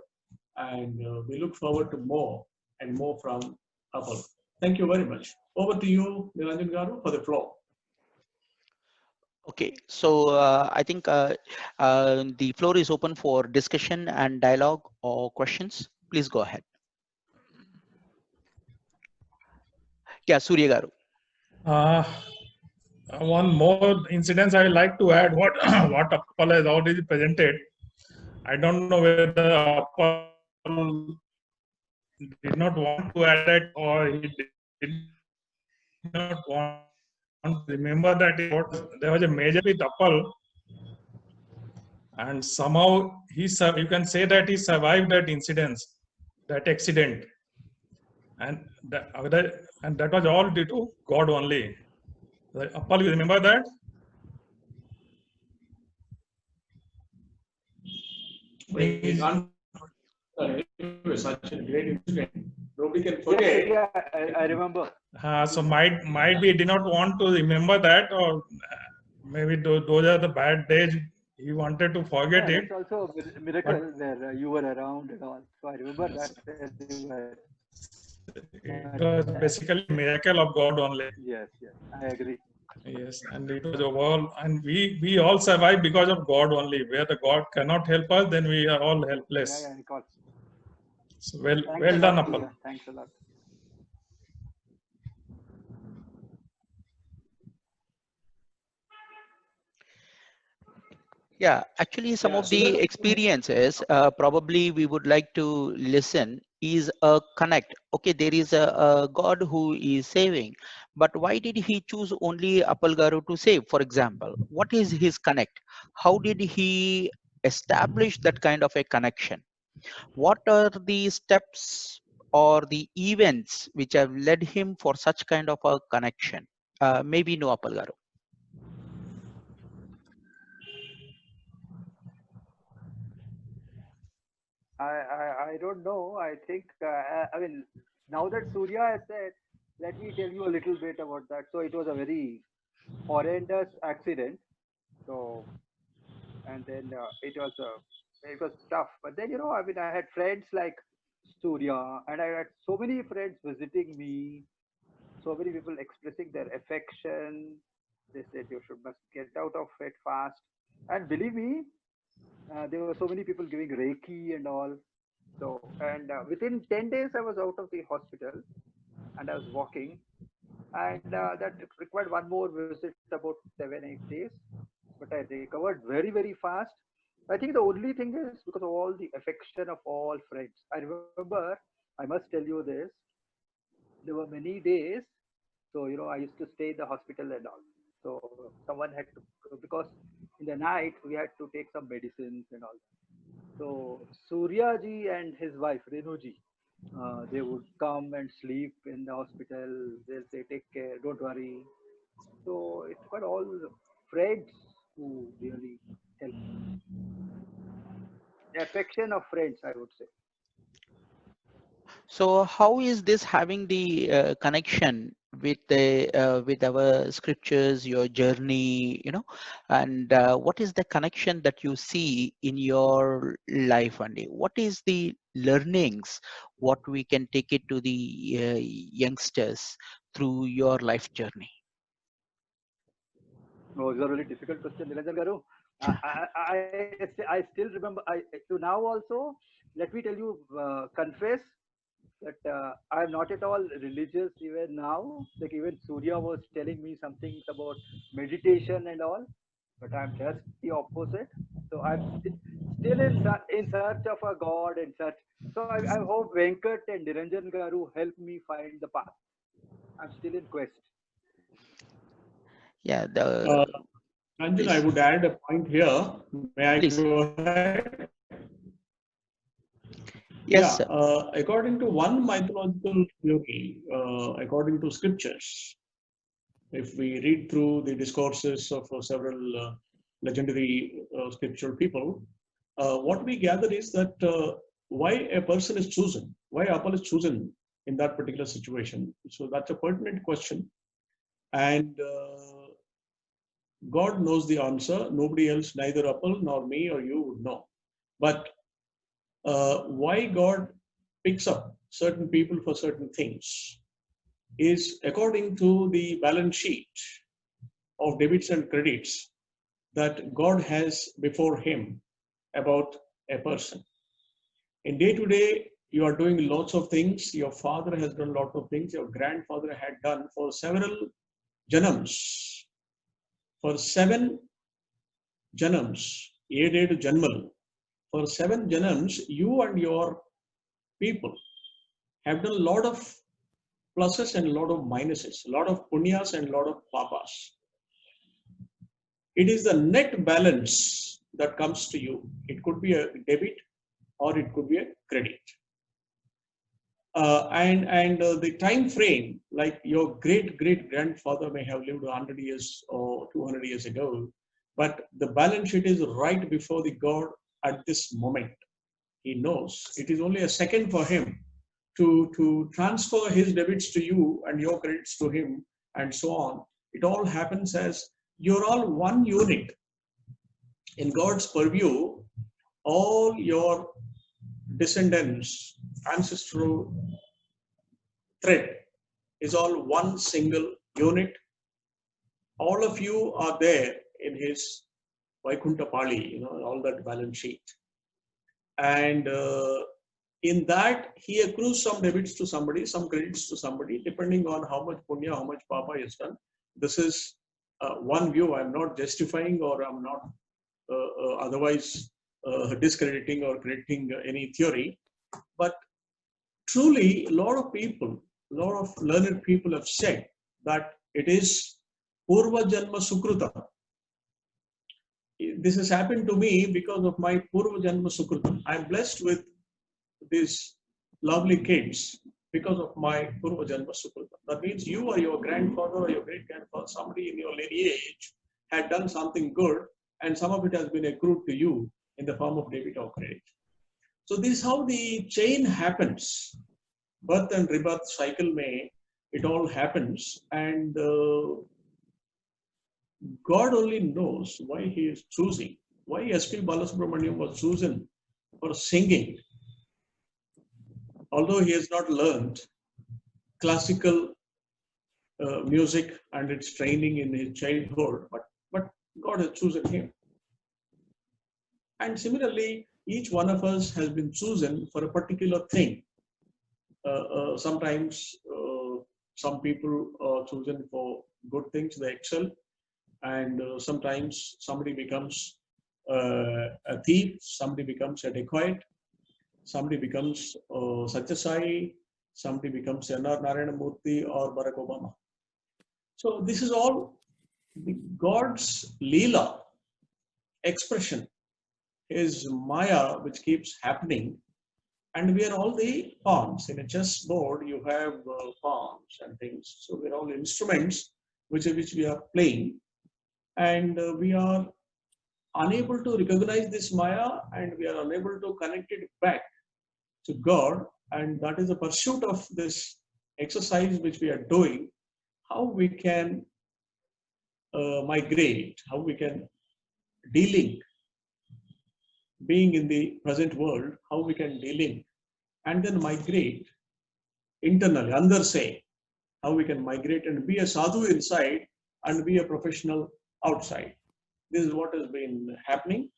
and we look forward to more and more from Appal. Thank you very much. Over to you, Niranjan Garu, for the floor. Okay, so I think the floor is open for discussion and dialogue or questions. Please go ahead. Yeah, Surya Garu. One more incident I like to add. What what Appal has already presented. I don't know whether Appal did not want to add that, or he did not want to remember that. There was a major with Appal, and somehow you can say that he survived that incident, that accident, and that was all due to God only. Appal, you remember that? Such a great incident. Nobody can forget. Yeah, I remember. So might be did not want to remember that, or maybe those are the bad days. He wanted to forget it. That's also a miracle where you were around and all. So I remember that very well. It was basically a miracle of God only. Yes, I agree. Yes, and it was a world, and we all survive because of God only. Where the God cannot help us, then we are all helpless. Yeah, I recall. So well Thanks done, Appal. Thanks a lot. Yeah, actually, some of the experiences probably we would like to listen is a connect. Okay, there is a God who is saving, but why did he choose only Appal Garu to save? For example, what is his connect? How did he establish that kind of a connection? What are the steps or the events which have led him for such kind of a connection? Maybe no, Appal Garu. I don't know. I think, I mean, now that Surya has said, let me tell you a little bit about that. So it was a very horrendous accident. So, and then it was tough. But then, I mean, I had friends like Surya, and I had so many friends visiting me, so many people expressing their affection. They said you must get out of it fast. And believe me, there were so many people giving Reiki and all. So, and within 10 days, I was out of the hospital and I was walking. And that required one more visit, about 7-8 days. But I recovered very, very fast. I think the only thing is because of all the affection of all friends. I remember, I must tell you this, there were many days. So, I used to stay in the hospital and all. So someone had to, because in the night we had to take some medicines and all. So Surya ji and his wife Renu ji, they would come and sleep in the hospital. They'll say, "Take care, don't worry." So it's got all the friends who really help. The affection of friends, I would say. So how is this having the connection with the with our scriptures, your journey, and what is the connection that you see in your life, Andy? What is the learnings, what we can take it to the youngsters through your life journey? Oh, it's a really difficult question, Niranjan Garu. I still remember. To now also, let me tell you, confess that I am not at all religious even now. Like even Surya was telling me some things about meditation and all, but I'm just the opposite. So I'm still in search of a God and such. So I hope Venkat and Niranjan Garu help me find the path. I'm still in quest. Yeah, Ranjan, I would add a point here. May I please. go ahead? Yes, according to one mythological theory, according to scriptures, if we read through the discourses of several legendary scriptural people, what we gather is that why a person is chosen, why Appal is chosen in that particular situation. So that's a pertinent question. And God knows the answer. Nobody else, neither Appal nor me or you would know. But why God picks up certain people for certain things is according to the balance sheet of debits and credits that God has before him about a person. In day to day, you are doing lots of things. Your father has done lots of things. Your grandfather had done for several janams. for 7 janams, 7 janmal, for 7 janams, you and your people have done a lot of pluses and a lot of minuses, a lot of punyas and a lot of papas. It is the net balance that comes to you. It could be a debit or it could be a credit. The time frame, like your great-great-grandfather may have lived 100 years or 200 years ago, but the balance sheet is right before the God at this moment. He knows it is only a second for him to transfer his debits to you and your credits to him and so on. It all happens as you're all one unit. In God's purview, all your descendants, ancestral thread is all one single unit. All of you are there in his Vaikuntha Pali, all that balance sheet. And in that, he accrues some debits to somebody, some credits to somebody, depending on how much punya, how much papa is done. This is one view. I'm not justifying or I'm not otherwise discrediting or crediting any theory. But truly, a lot of people, a lot of learned people have said that it is Purva Janma Sukruta. This has happened to me because of my Purva Janma Sukruta. I'm blessed with these lovely kids because of my Purva Janma Sukruta. That means you or your grandfather or your great-grandfather, somebody in your lineage had done something good and some of it has been accrued to you in the form of debit or credit. So this is how the chain happens. Birth and rebirth cycle it all happens, and God only knows why he is choosing, why S.P. Balasubramaniam was chosen for singing. Although he has not learned classical music and its training in his childhood, but God has chosen him. And similarly, each one of us has been chosen for a particular thing. Sometimes some people are chosen for good things, they excel. And sometimes somebody becomes a thief, somebody becomes a dacoit, somebody becomes Satyasai, somebody becomes N.R. Narayana Murthy or Barack Obama. So this is all God's Leela expression, his Maya, which keeps happening. And we are all the pawns. In a chessboard, you have pawns and things. So we're all instruments which we are playing. And we are unable to recognize this Maya and we are unable to connect it back to God. And that is the pursuit of this exercise which we are doing, how we can migrate, how we can de-link, being in the present world, how we can de-link and then migrate internally, under say, how we can migrate and be a sadhu inside and be a professional outside. This is what has been happening.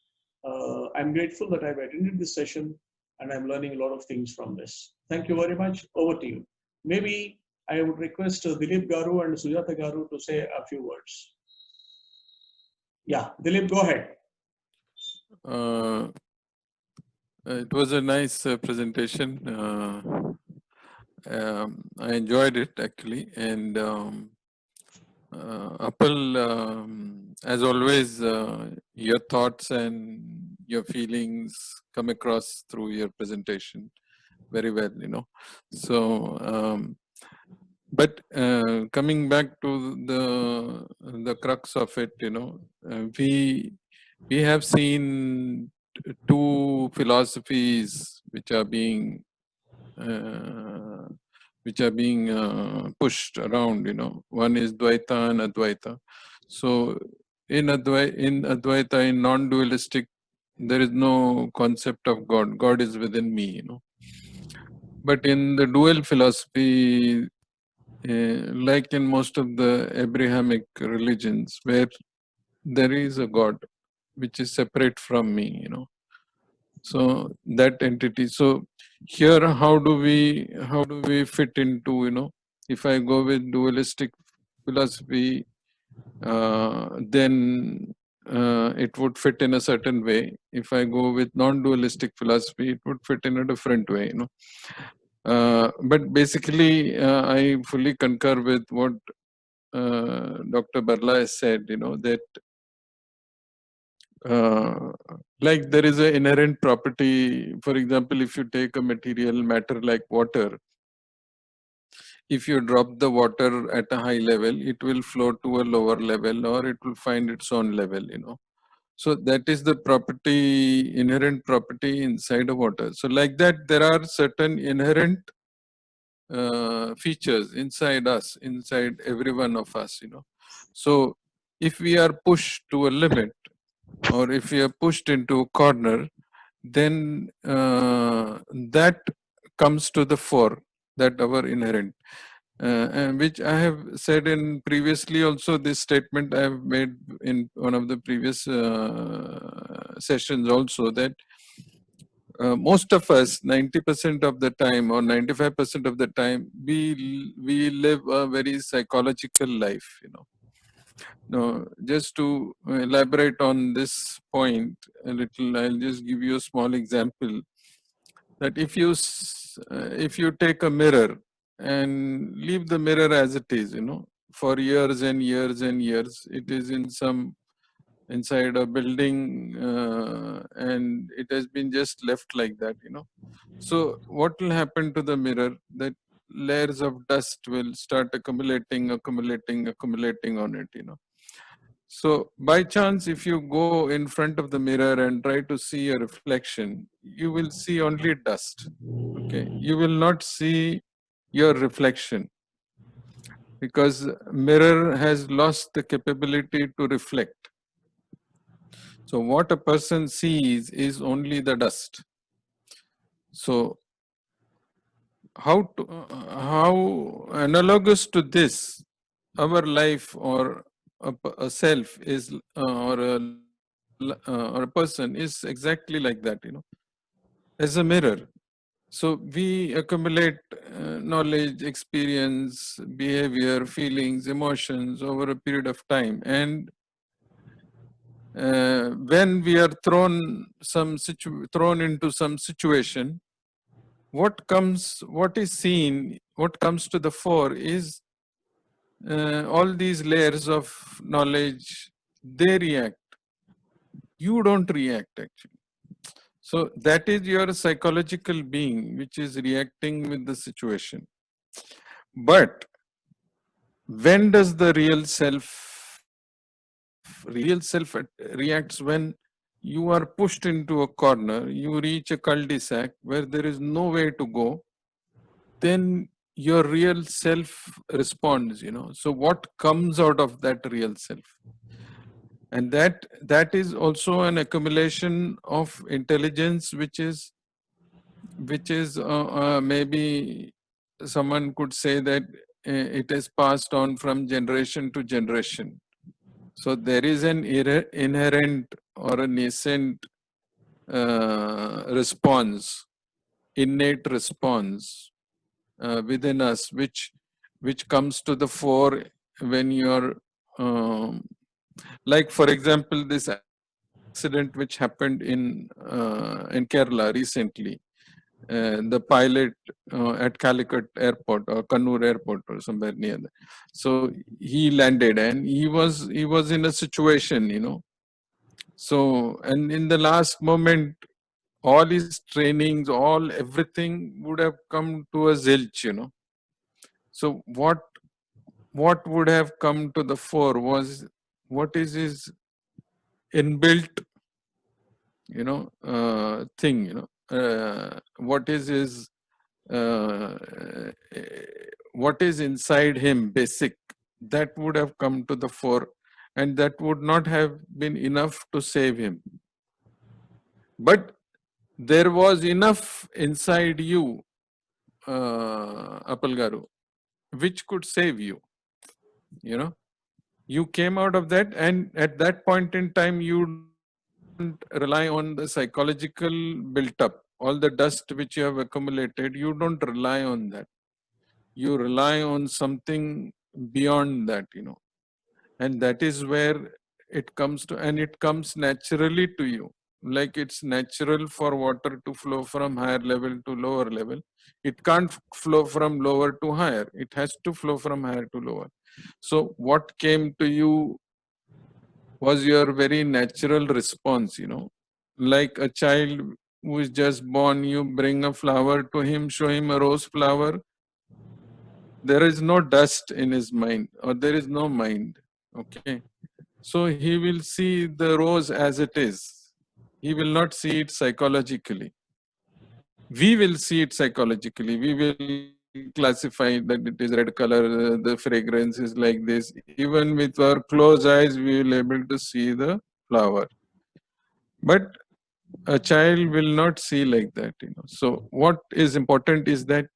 I'm grateful that I've attended this session and I'm learning a lot of things from this. Thank you very much. Over to you. Maybe I would request Dilip Garu and Sujata Garu to say a few words. Yeah, Dilip, go ahead. It was a nice presentation. I enjoyed it actually, and Appal, as always, your thoughts and your feelings come across through your presentation very well, So, but coming back to the crux of it, we have seen two philosophies which are being pushed around. One is Dvaita and Advaita. So in Advaita, in non-dualistic, there is no concept of God. God is within me. But in the dual philosophy, like in most of the Abrahamic religions, where there is a God which is separate from me, so that entity. So here, how do we fit into, if I go with dualistic philosophy, then it would fit in a certain way. If I go with non-dualistic philosophy, it would fit in a different way, you know. But basically, I fully concur with what Dr. Barla has said, you know, that like there is an inherent property. For example, if you take a material matter like water, if you drop the water at a high level, it will flow to a lower level, or it will find its own level, you know. So that is the property, inherent property inside of water. So like that, there are certain inherent features inside us, inside every one of us, you know. So if we are pushed to a limit, or if we are pushed into a corner, then that comes to the fore, that our inherent. And which I have said in previously also, this statement I have made in one of the previous sessions also, that most of us, 90% of the time or 95% of the time, we live a very psychological life, you know. Now, just to elaborate on this point a little, I'll just give you a small example. That if you take a mirror and leave the mirror as it is, you know, for years and years and years, it is inside a building, and it has been just left like that, you know. So what will happen to the mirror? That layers of dust will start accumulating on it, you know. So by chance, if you go in front of the mirror and try to see a reflection, you will see only dust. Okay, you will not see your reflection, because mirror has lost the capability to reflect. So what a person sees is only the dust. So how analogous to this, our life or a self is, or a person is exactly like that, you know, as a mirror. So we accumulate knowledge, experience, behavior, feelings, emotions over a period of time, and when we are thrown into some situation, what is seen, what comes to the fore is all these layers of knowledge. They react. You don't react, actually. So that is your psychological being, which is reacting with the situation. But when does the real self reacts? When you are pushed into a corner, you reach a cul-de-sac where there is no way to go, then your real self responds, you know. So what comes out of that real self? And that is also an accumulation of intelligence, which is maybe someone could say that it is passed on from generation to generation. So there is an inherent or a nascent response, innate response within us, which comes to the fore when you're like, for example, this accident which happened in Kerala recently. The pilot at Calicut Airport or Kannur Airport or somewhere near there. So he landed and he was in a situation, you know. So, and in the last moment, all his trainings, everything would have come to a zilch, you know. So what would have come to the fore was what is his inbuilt, you know, thing, you know, what is his, what is inside him, basic, that would have come to the fore, and that would not have been enough to save him. But there was enough inside you, Apalgaru, which could save you. You know, you came out of that, and at that point in time, you don't rely on the psychological built up, all the dust which you have accumulated. You don't rely on that. You rely on something beyond that, you know. And that is where it comes to, and it comes naturally to you. Like it's natural for water to flow from higher level to lower level. It can't flow from lower to higher. It has to flow from higher to lower. So what came to you was your very natural response, like a child who is just born, you bring a flower to him, show him a rose flower. There is no dust in his mind, or there is no mind. Okay. So he will see the rose as it is. He will not see it psychologically. We will see it psychologically. We will classify that it is red color, the fragrance is like this. Even with our closed eyes, we will able to see the flower. But a child will not see like that. So what is important is that,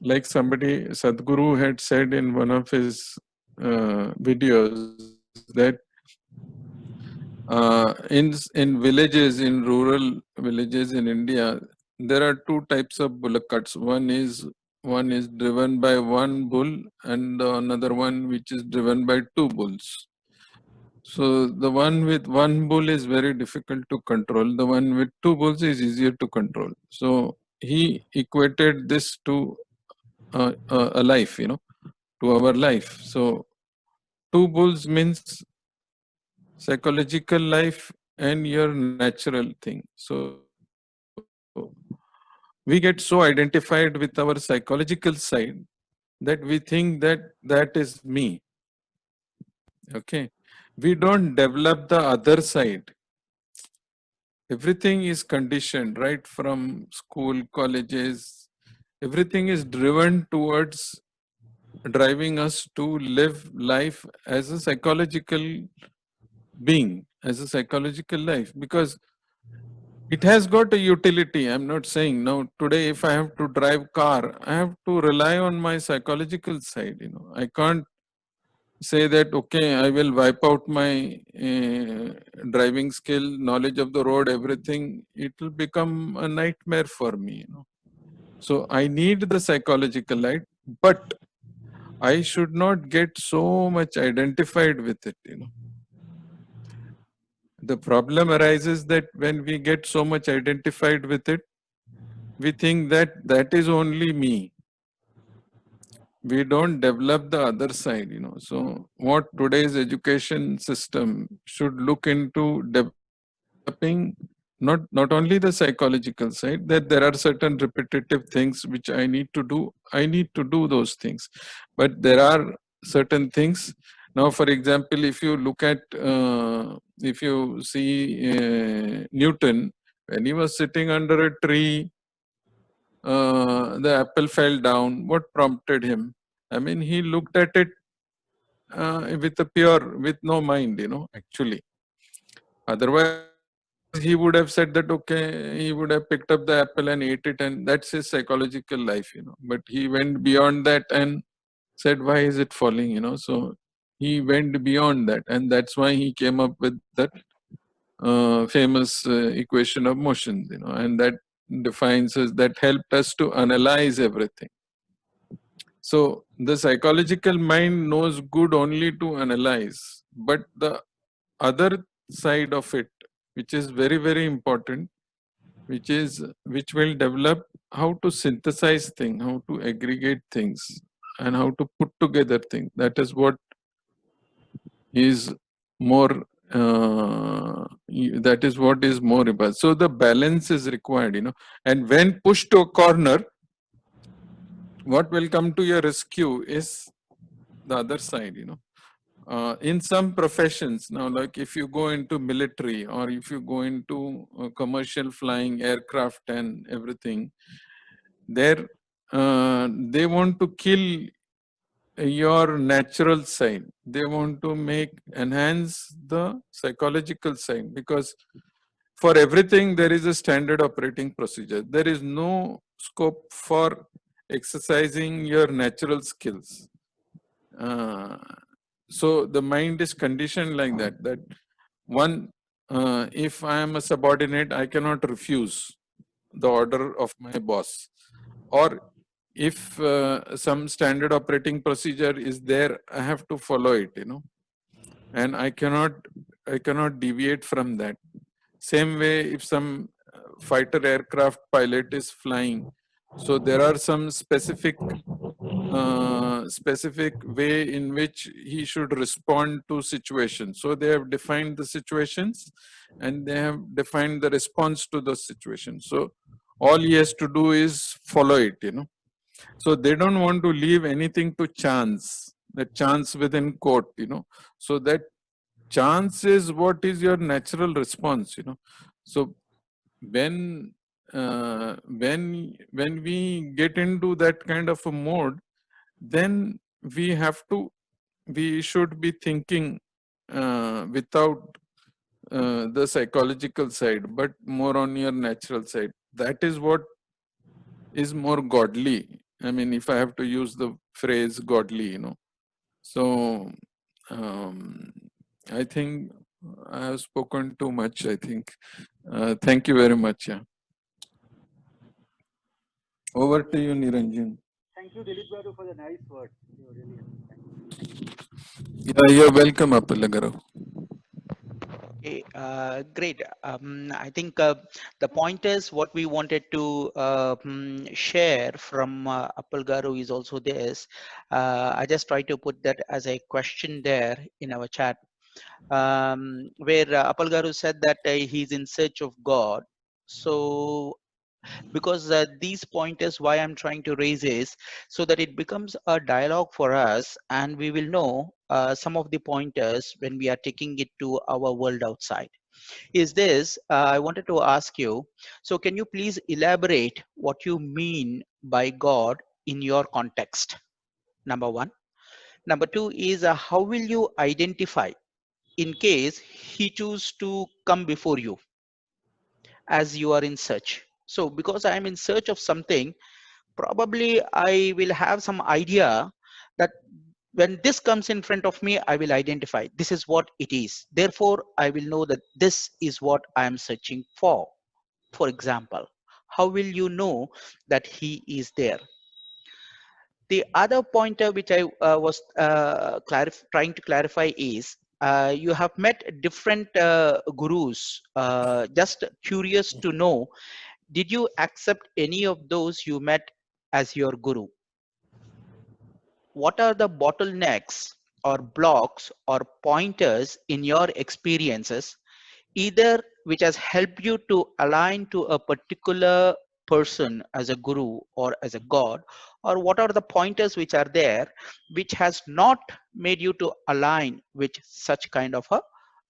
like somebody, Sadhguru had said in one of his videos, that in villages, in rural villages in India, there are two types of bullock carts. One is driven by one bull, and another one which is driven by two bulls. So the one with one bull is very difficult to control. The one with two bulls is easier to control. So he equated this to a life, to our life. So two bulls means psychological life and your natural thing. So we get so identified with our psychological side that we think that that is me. Okay. We don't develop the other side. Everything is conditioned, right? From school, colleges, everything is driven towards driving us to live life as a psychological being, as a psychological life, because it has got a utility. I'm not saying now today if I have to drive car, I have to rely on my psychological side. I can't say that, okay, I will wipe out my driving skill, knowledge of the road, everything. It will become a nightmare for me. So I need the psychological light, but I should not get so much identified with it. The problem arises that when we get so much identified with it, we think that that is only me. We don't develop the other side, So what today's education system should look into developing, not only the psychological side, that there are certain repetitive things which I need to do. I need to do those things. But there are certain things. Now, for example, if you look at, if you see Newton, when he was sitting under a tree, the apple fell down. What prompted him? I mean, he looked at it with no mind, actually. Otherwise, he would have said that, okay, he would have picked up the apple and ate it, and that's his psychological life, But he went beyond that and said, why is it falling, So he went beyond that, and that's why he came up with that famous equation of motions, and that defines us, that helped us to analyze everything. So the psychological mind knows good only to analyze, but the other side of it, which is very, very important, which will develop how to synthesize things, how to aggregate things, and how to put together things. That is what is more that is what is more about. So the balance is required, and when pushed to a corner, what will come to your rescue is the other side, in some professions. Now, like if you go into military, or if you go into commercial flying aircraft and everything, there they want to kill your natural side. They want to enhance the psychological side, because for everything there is a standard operating procedure. There is no scope for exercising your natural skills. So the mind is conditioned like that one, if I am a subordinate, I cannot refuse the order of my boss. Or if some standard operating procedure is there, I have to follow it, and I cannot deviate from that. Same way, if some fighter aircraft pilot is flying, so there are some specific way in which he should respond to situations. So they have defined the situations and they have defined the response to those situations. So all he has to do is follow it, So they don't want to leave anything to chance, the chance within quote, So that chance is what is your natural response, So when when we get into that kind of a mode, then we should be thinking without the psychological side, but more on your natural side. That is what is more godly. I mean, if I have to use the phrase godly, So I think I have spoken too much, I think. Thank you very much. Yeah. Over to you, Niranjan. Thank you, Dilip Garu, for the nice words. You really Yeah, you're welcome, Appalagaru. Okay, great. I think the pointers what we wanted to share from Appal Garu is also this. I just try to put that as a question there in our chat, where Appal Garu said that he's in search of God. So because these pointers why I'm trying to raise is so that it becomes a dialogue for us and we will know some of the pointers when we are taking it to our world outside. Is this I wanted to ask you, so can you please elaborate what you mean by God in your context? Number one. Number two is how will you identify in case he choose to come before you as you are in search? So because I am in search of something, probably I will have some idea that when this comes in front of me, I will identify this is what it is. Therefore, I will know that this is what I am searching for. For example, how will you know that he is there? The other pointer which I was trying to clarify is you have met different gurus. Just curious to know, did you accept any of those you met as your guru? What are the bottlenecks or blocks or pointers in your experiences, either which has helped you to align to a particular person as a guru or as a god, or what are the pointers which are there which has not made you to align with such kind of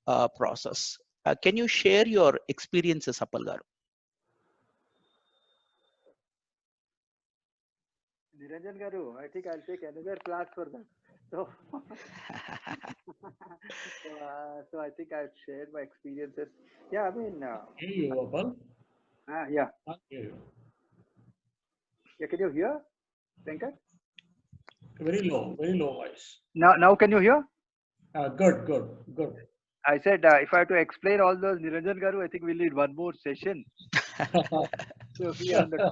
a process? Can you share your experiences, Appal? Niranjan Garu, I think I'll take another class for that. So, so I think I've shared my experiences. Yeah, I mean, Hear you, Apal. yeah, Can't hear you. yeah. Can you hear, Venkat? Very low voice. Now can you hear? Good. I said if I have to explain all those Niranjan Garu, I think we'll need one more session. So we are on the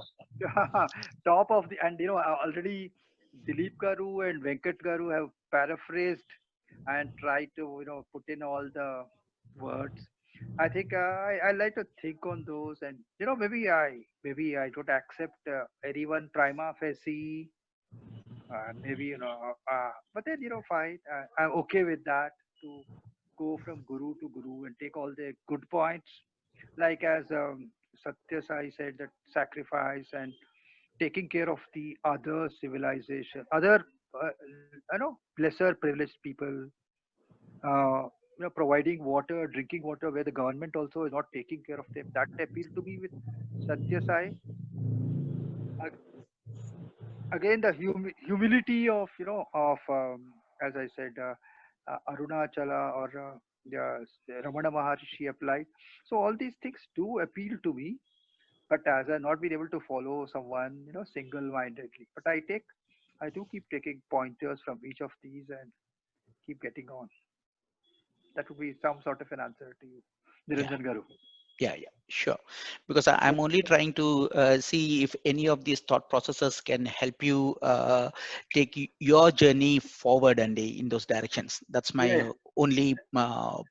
top of the, and already Dilip Garu and Venkat Garu have paraphrased and tried to put in all the words. I think I like to think on those, and maybe I don't accept anyone prima facie, maybe but then fine. I'm okay with that, to go from guru to guru and take all the good points, like as Satya Sai said, that sacrifice and taking care of the other civilization, other lesser privileged people, providing water, drinking water, where the government also is not taking care of them. That appealed to me with Satya Sai. Again, the humility of as I said, Arunachala or Ramana Maharshi applied. So all these things do appeal to me, but as I've not been able to follow someone single-mindedly. But I do keep taking pointers from each of these and keep getting on. That would be some sort of an answer to you, Yeah. Niranjan Garu. Yeah, yeah, sure. Because I'm only trying to see if any of these thought processes can help you take your journey forward and in those directions. That's my Yes, only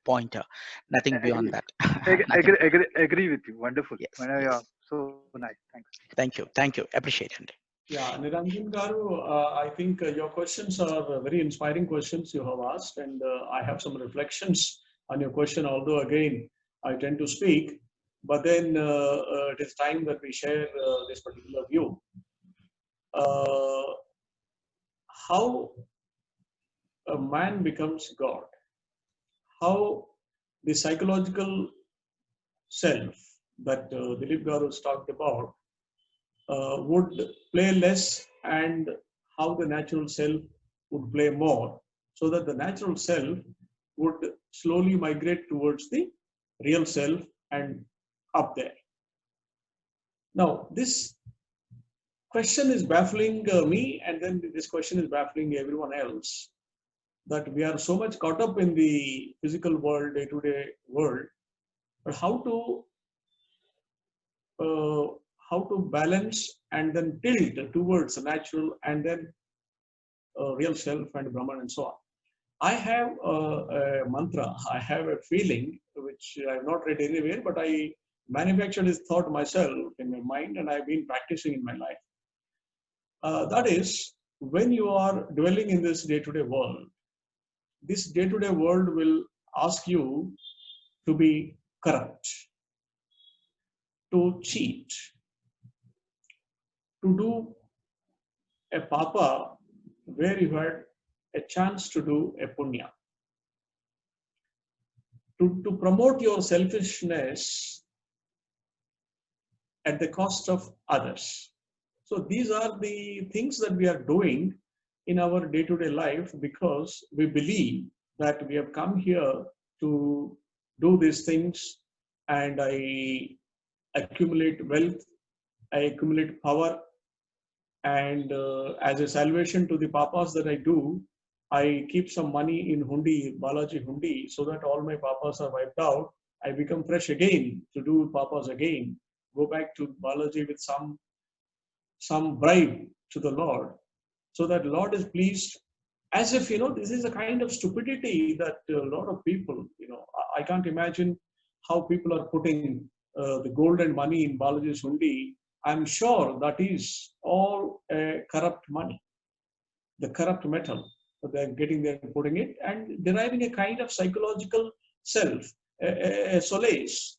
pointer. Nothing beyond agree, that. Nothing beyond. agree with you. Wonderful. Yes, Yeah, yes. so nice. Thanks. Thank you. Thank you. Appreciate it. Yeah, Niranjan Garu, I think your questions are very inspiring questions you have asked, and I have some reflections on your question, although again, I tend to speak, but then it is time that we share this particular view. How a man becomes God, how the psychological self that Dilip Garu has talked about would play less and how the natural self would play more, so that the natural self would slowly migrate towards the real self and up there. Now, this question is baffling me, and then this question is baffling everyone else, that we are so much caught up in the physical world, day-to-day world, but uh, how to balance and then tilt towards the natural and then real self and Brahman and so on. I have a mantra, I have a feeling which I have not read anywhere, but I manufactured this thought myself in my mind and I've been practicing in my life. That is, when you are dwelling in this day-to-day world, this day-to-day world will ask you to be corrupt, to cheat, to do a papa where you had a chance to do a punya, to promote your selfishness at the cost of others. So these are the things that we are doing in our day-to-day life because we believe that we have come here to do these things, and I accumulate wealth, I accumulate power, and as a salvation to the papas that I do, I keep some money in hundi, Balaji hundi, so that all my papas are wiped out. I become fresh again to do papas again, go back to Balaji with some bribe to the Lord, so that Lord is pleased. As if, this is a kind of stupidity that a lot of people, I can't imagine how people are putting the gold and money in Balaji's hundi. I'm sure that is all corrupt money, the corrupt metal. So they're getting there and putting it and deriving a kind of psychological self, a solace,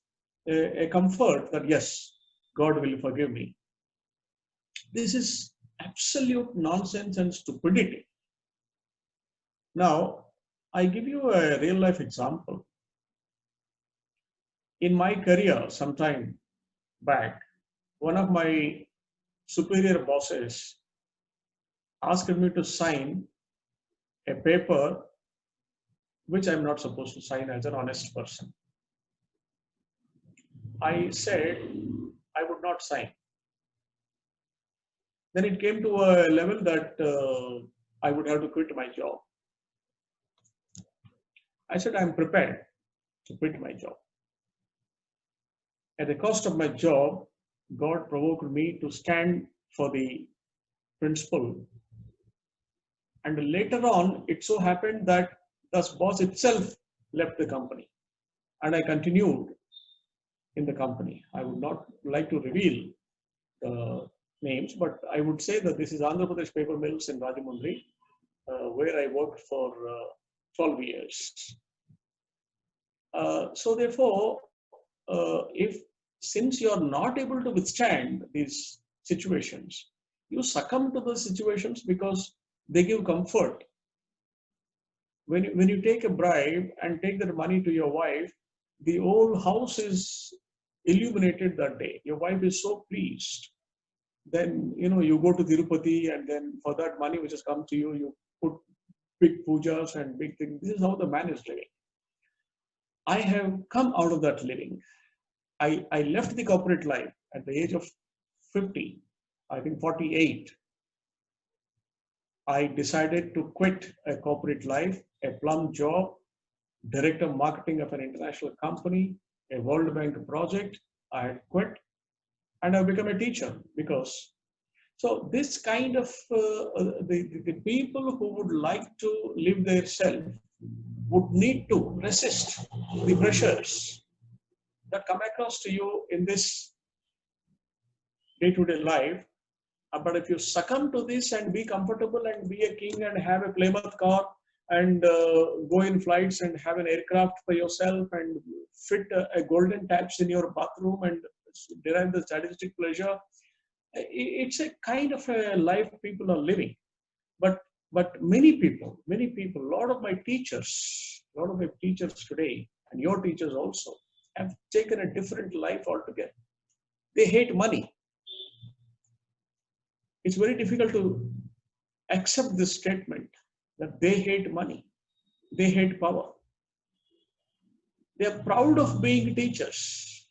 a comfort that yes, God will forgive me. This is absolute nonsense and stupidity. Now, I give you a real life example. In my career, sometime back, one of my superior bosses asked me to sign a paper which I'm not supposed to sign as an honest person. I said I would not sign. Then it came to a level that I would have to quit my job. I said I'm prepared to quit my job. At the cost of my job, God provoked me to stand for the principle. And later on, it so happened that the boss itself left the company. And I continued in the company. I would not like to reveal the names, but I would say that this is Andhra Pradesh Paper Mills in Rajahmundry, where I worked for 12 years. So therefore, since you are not able to withstand these situations, you succumb to those situations because they give comfort. When you take a bribe and take that money to your wife, the whole house is illuminated that day. Your wife is so pleased. Then, you go to Tirupati and then for that money which has come to you, you put big pujas and big things. This is how the man is living. I have come out of that living. I left the corporate life at the age of 50, I think 48. I decided to quit a corporate life, a plum job, director of marketing of an international company, a World Bank project. I had quit and I've become a teacher because. So this kind of, the people who would like to live their self would need to resist the pressures that come across to you in this day-to-day life. But if you succumb to this and be comfortable and be a king and have a Plymouth car and go in flights and have an aircraft for yourself and fit a golden taps in your bathroom and derive the sadistic pleasure, it's a kind of a life people are living. But many people, a lot of my teachers today, and your teachers also, have taken a different life altogether. They hate money. It's very difficult to accept this statement that they hate money, they hate power. They are proud of being teachers.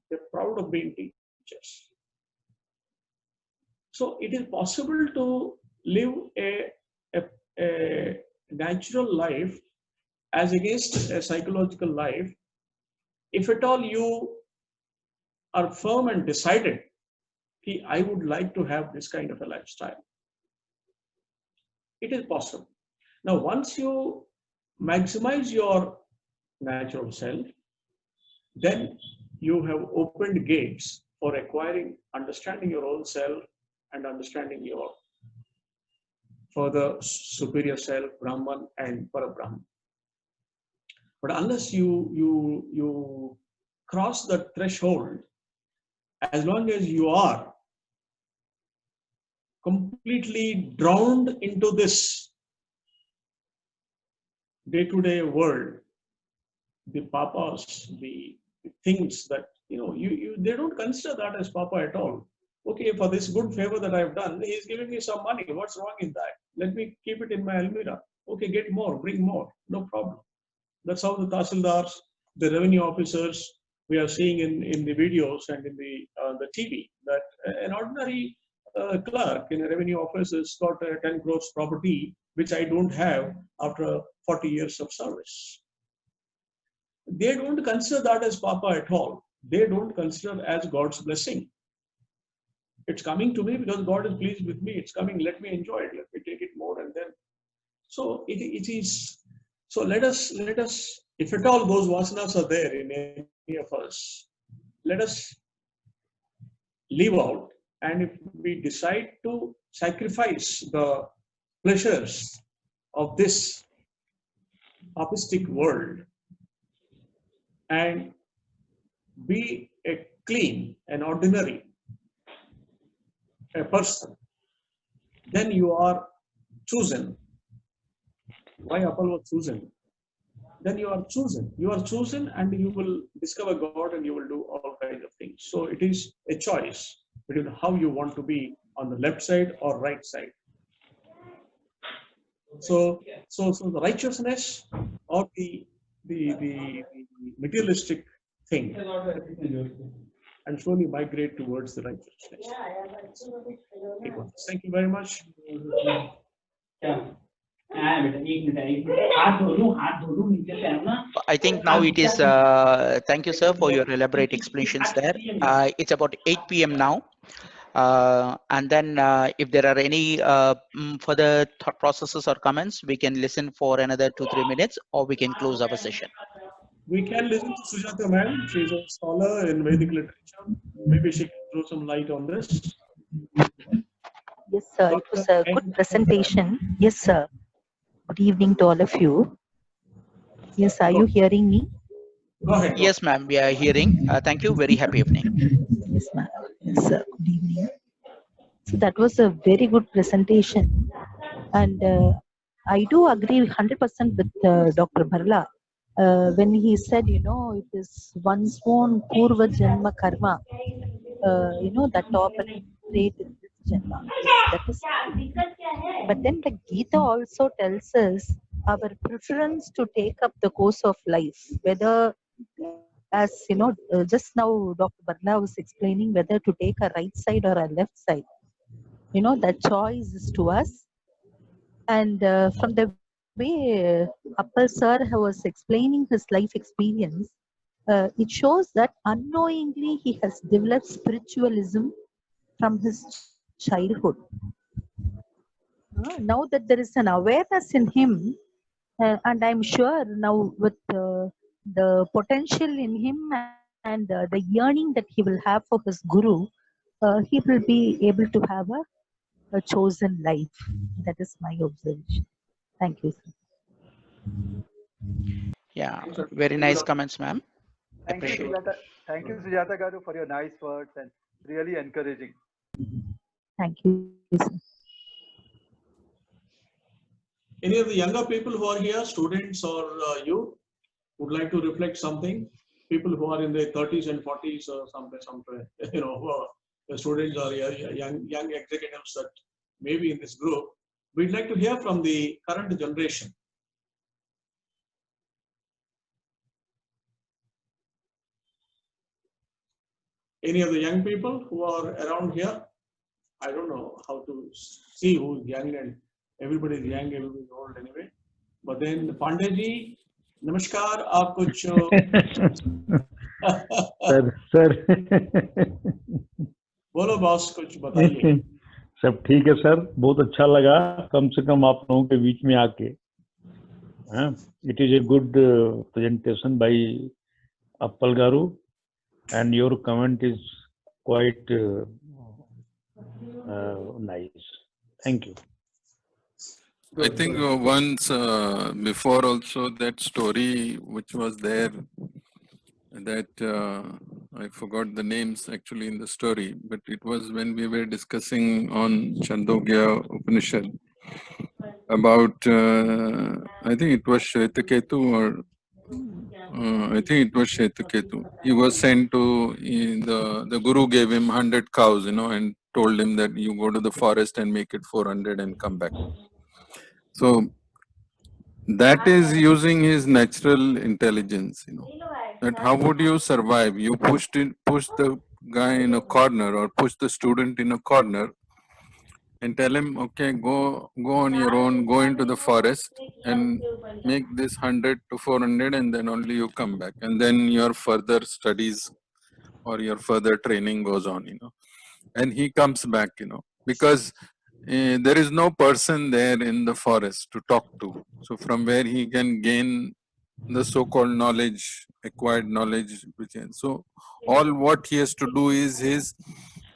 They're proud of being teachers. So it is possible to live a natural life as against a psychological life if at all you are firm and decided, I would like to have this kind of a lifestyle. It is possible. Now, once you maximize your natural self, then you have opened gates for acquiring, understanding your own self and understanding your further superior self, Brahman and Parabrahman. But unless you cross that threshold, as long as you are completely drowned into this day-to-day world, the papas, the things that, they don't consider that as papa at all. Okay, for this good favor that I've done, he's giving me some money. What's wrong in that? Let me keep it in my almirah. Okay, get more, bring more, no problem. That's how the tahsildars, the revenue officers, we are seeing in the videos and in the TV, that an ordinary clerk in a revenue office has got a 10 crores property, which I don't have after 40 years of service. They don't consider that as papa at all. They don't consider as God's blessing. It's coming to me because God is pleased with me. It's coming, let me enjoy it, let me take it more and then. So it is, so let us, if at all those vasanas are there in any of us, let us leave out. And if we decide to sacrifice the pleasures of this papistic world and be a clean and ordinary a person, then you are chosen. Why Appal was chosen? Then you are chosen. You are chosen and you will discover God and you will do all kinds of things. So it is a choice between how you want to be on the left side or right side. So the righteousness or the materialistic thing, and slowly migrate towards the righteousness. Thank you very much. I think now it is, thank you, sir, for your elaborate explanations there. It's about 8 p.m. now. And then if there are any further thought processes or comments, we can listen for another 2-3 minutes, or we can close our session. We can listen to Sujata ma'am. She's a scholar in Vedic literature. Maybe she can throw some light on this. Yes, sir. It was a good presentation. Yes, sir. Good evening to all of you. Yes, are you hearing me? Go ahead. Yes, ma'am. We are hearing. Thank you. Very happy evening. Yes, ma'am. Yes, sir. Good evening. So that was a very good presentation. And I do agree 100% with Dr. Bharla. When he said, it is one's own Purva Janma Karma, that operates in this Janma. That is true. But then the Gita also tells us our preference to take up the course of life, whether, as just now Dr. Bharla was explaining, whether to take a right side or a left side. That choice is to us. And from the way Appal sir was explaining his life experience, it shows that unknowingly he has developed spiritualism from his childhood. Now that there is an awareness in him, and I'm sure now with the potential in him and the yearning that he will have for his guru, he will be able to have a chosen life. That is my observation. Thank you, sir. Yeah, very nice comments, ma'am. Thank you, Appreciate. Sujata. Thank you, Sujata Garu, for your nice words and really encouraging. Thank you, sir. Any of the younger people who are here, students or youth, would like to reflect something? People who are in their 30s and 40s or somewhere, you know, who are the students or young executives that may be in this group. We'd like to hear from the current generation. Any of the young people who are around here? I don't know how to see who's young, and everybody's young, everybody's old anyway. But then Pandey, namaskar, aap kuch sir बोलो boss, कुछ बताइए. सब ठीक है sir, बहुत अच्छा लगा कम से कम आप लोगों के बीच में आके. It is a good presentation by Appal Garu, and your comment is quite nice. Thank you. I think once before also that story which was there, that I forgot the names actually in the story, but it was when we were discussing on Chandogya Upanishad about, I think it was Shri.K.Ketu or I think it was Shri.K.Ketu. He was sent to, the Guru gave him 100 cows, and told him that you go to the forest and make it 400 and come back. So that is using his natural intelligence, that how would you survive? You push the guy in a corner or push the student in a corner and tell him, okay, go on your own, go into the forest and make this 100 to 400 and then only you come back. And then your further studies or your further training goes on, and he comes back, because there is no person there in the forest to talk to. So from where he can gain the so-called knowledge, acquired knowledge. So all what he has to do is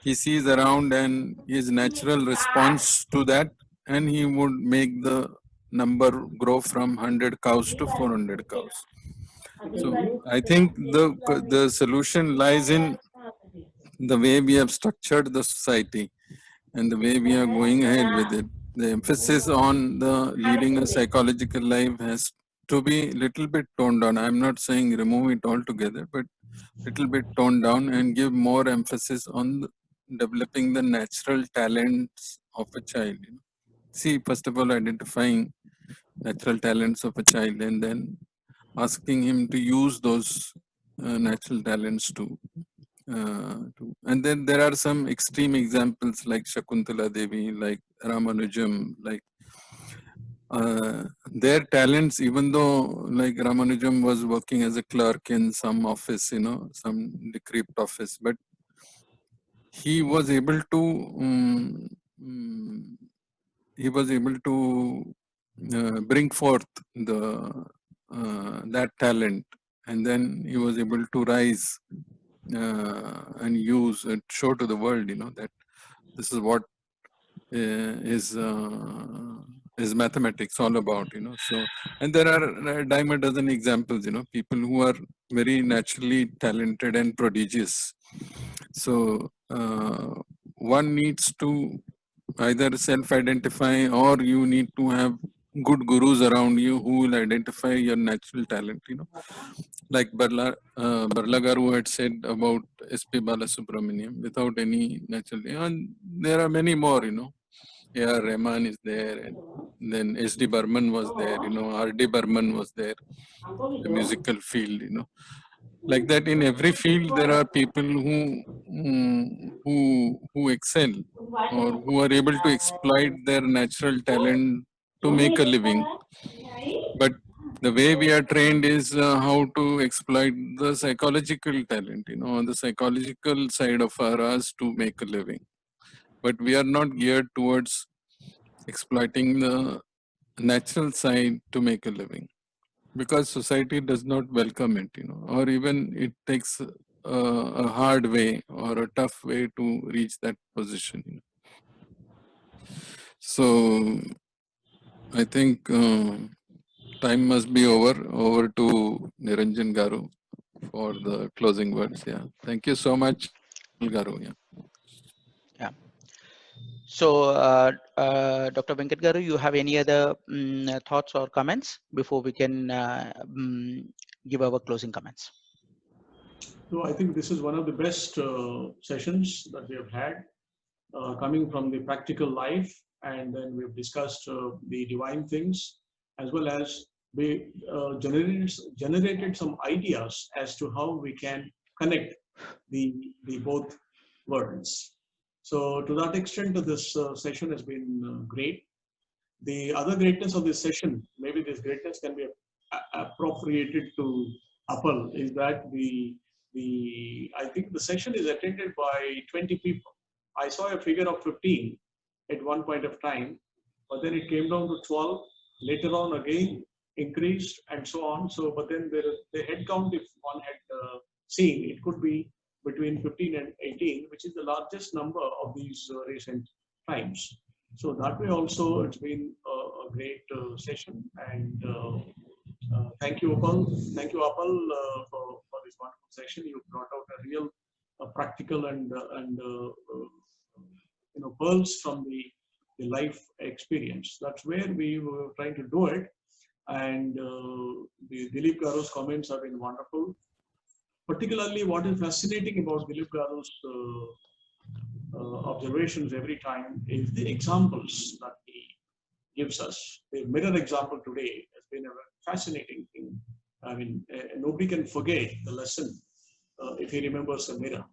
he sees around and his natural response to that, and he would make the number grow from 100 cows to 400 cows. So I think the solution lies in the way we have structured the society and the way we are going ahead with it. The emphasis on the leading a psychological life has to be little bit toned down. I'm not saying remove it altogether, but little bit toned down and give more emphasis on developing the natural talents of a child. See, first of all, identifying natural talents of a child and then asking him to use those natural talents and then there are some extreme examples like Shakuntala Devi, like Ramanujam, like their talents, even though like Ramanujam was working as a clerk in some office, some decrepit office, but he was able to bring forth that talent, and then he was able to rise and use and show to the world, that this is what is mathematics all about, So, and there are a dime a dozen examples, people who are very naturally talented and prodigious. So one needs to either self-identify, or you need to have good gurus around you who will identify your natural talent, like Barla Garu had said about S.P. Balasubramaniam, without any natural, and there are many more, A.R. Rahman is there, and then S.D. Burman was there, R.D. Burman was there, the musical field, like that. In every field there are people who excel or who are able to exploit their natural talent to make a living. But the way we are trained is how to exploit the psychological talent, the psychological side of us to make a living. But we are not geared towards exploiting the natural side to make a living, because society does not welcome it, or even it takes a hard way or a tough way to reach that position. So I think time must be over. Over to Niranjan Garu for the closing words. Yeah. Thank you so much, Garu. Yeah. Yeah. So, Dr. Venkat Garu, you have any other thoughts or comments before we can give our closing comments? So I think this is one of the best sessions that we have had, coming from the practical life, and then we've discussed the divine things, as well as we generated some ideas as to how we can connect the both worlds. So to that extent, this session has been great. The other greatness of this session, maybe this greatness can be appropriated to Appal, is that I think the session is attended by 20 people. I saw a figure of 15 at one point of time, but then it came down to 12. Later on, again increased and so on. So, but then the head count, if one had seen, it could be between 15 and 18, which is the largest number of these recent times. So that way also, it's been a great session, and thank you, Appal. Thank you, Appal, for this wonderful session. You brought out a real practical and pearls from the life experience. That's where we were trying to do it, and the Dilip Garu's comments have been wonderful. Particularly, what is fascinating about Dilip Garu's observations every time is the examples that he gives us. The mirror example today has been a fascinating thing. I mean, nobody can forget the lesson if he remembers a mirror.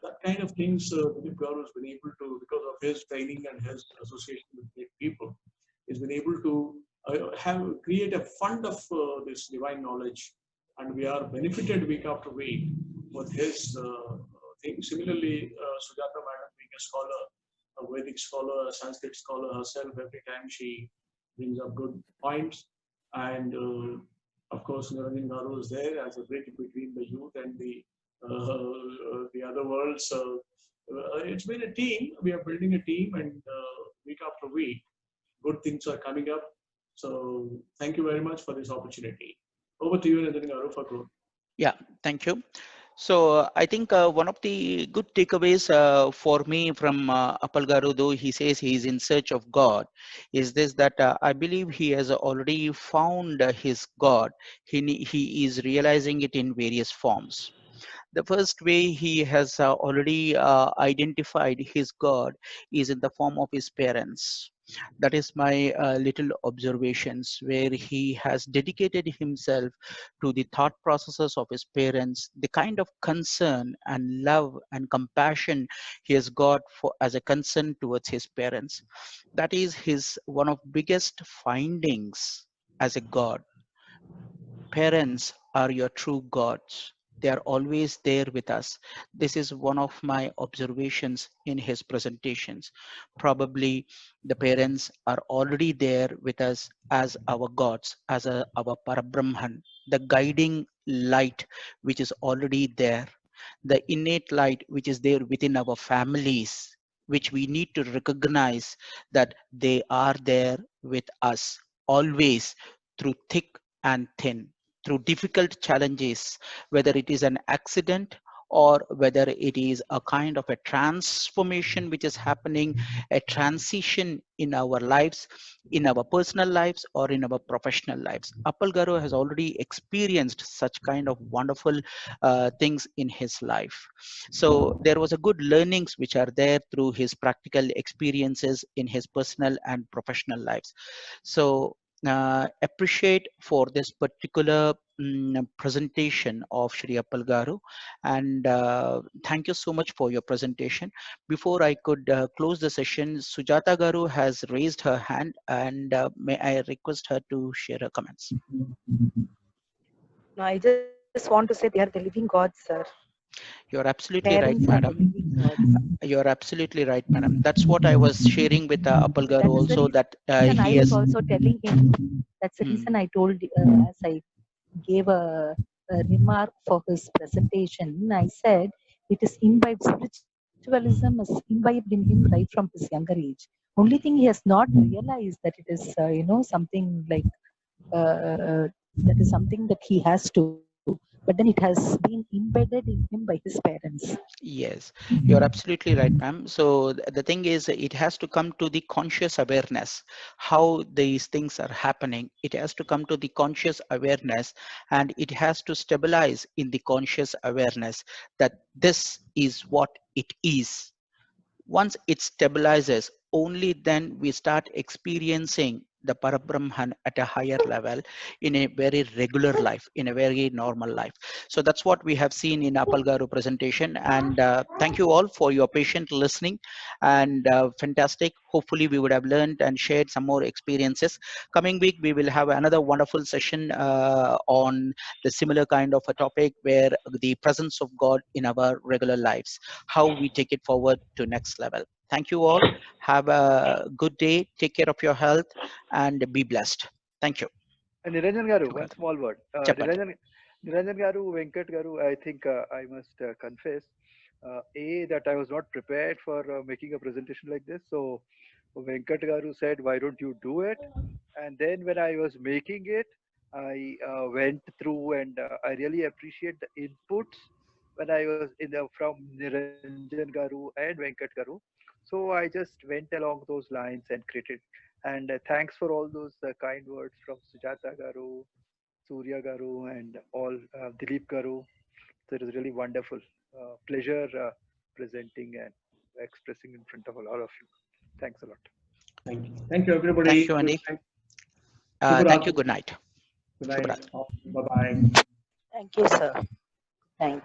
That kind of things Dilip Garu has been able to, because of his training and his association with great people, has been able to create a fund of this divine knowledge, and we are benefited week after week with his thing. Similarly, Sujata Madam, being a scholar, a Vedic scholar, a Sanskrit scholar herself, every time she brings up good points. And of course, Niranjan Garu is there as a bridge between the youth and the other world. So it's been a team. We are building a team, and week after week, good things are coming up. So thank you very much for this opportunity. Over to you, Niranjan Garu, for growth. Yeah, thank you. So I think one of the good takeaways for me from Appal Garu, though he says he is in search of God, is this, that I believe he has already found his God. He is realizing it in various forms. The first way he has already identified his God is in the form of his parents. That is my little observations, where he has dedicated himself to the thought processes of his parents, the kind of concern and love and compassion he has got for as a concern towards his parents. That is his one of biggest findings as a God. Parents are your true gods. They are always there with us. This is one of my observations in his presentations. Probably the parents are already there with us as our gods, as our Parabrahman, the guiding light which is already there, the innate light which is there within our families, which we need to recognize that they are there with us always, through thick and thin, through difficult challenges, whether it is an accident or whether it is a kind of a transformation which is happening, a transition in our lives, in our personal lives or in our professional lives. Appal Garu has already experienced such kind of wonderful things in his life. So there was a good learnings which are there through his practical experiences in his personal and professional lives. So appreciate for this particular presentation of Shri Appal Garu, and thank you so much for your presentation. Before I could close the session, Sujata Garu has raised her hand, and may I request her to share her comments. No, I just want to say they are the living gods, sir. You're absolutely right, Parents are the madam. living gods. You're absolutely right, madam. That's what I was sharing with Appal That Garu is the also, that reason I he was has. also telling him. That's the reason I told, as I gave a remark for his presentation. I said it is imbibed, spiritualism is imbibed in him right from his younger age. Only thing he has not realized that it is, something like that is something that he has to, but then it has been embedded in him by his parents. Yes, you're absolutely right, ma'am. So the thing is, it has to come to the conscious awareness how these things are happening. It has to come to the conscious awareness, and it has to stabilize in the conscious awareness that this is what it is. Once it stabilizes, only then we start experiencing the Parabrahman at a higher level in a very regular life, in a very normal life. So that's what we have seen in Appal Garu presentation. And thank you all for your patient listening, and fantastic. Hopefully we would have learned and shared some more experiences. Coming week, we will have another wonderful session on the similar kind of a topic, where the presence of God in our regular lives, how we take it forward to next level. Thank you all. Have a good day. Take care of your health and be blessed. Thank you. And Niranjan Garu, one small word. Chapandi. Niranjan Garu, Venkat Garu, I think I must confess, that I was not prepared for making a presentation like this. So Venkat Garu said, why don't you do it? And then when I was making it, I went through, and I really appreciate the inputs when I was from Niranjan Garu and Venkat Garu. So I just went along those lines and created. And thanks for all those kind words from Sujata Garu, Surya Garu, and all Dilip Garu. So it was really wonderful. Pleasure presenting and expressing in front of all of you. Thanks a lot. Thank you. Thank you, everybody. Thank you, Good Andy. night. Thank you. Good night. Good Shubhrat. night. Bye-bye. Thank you, sir. Night.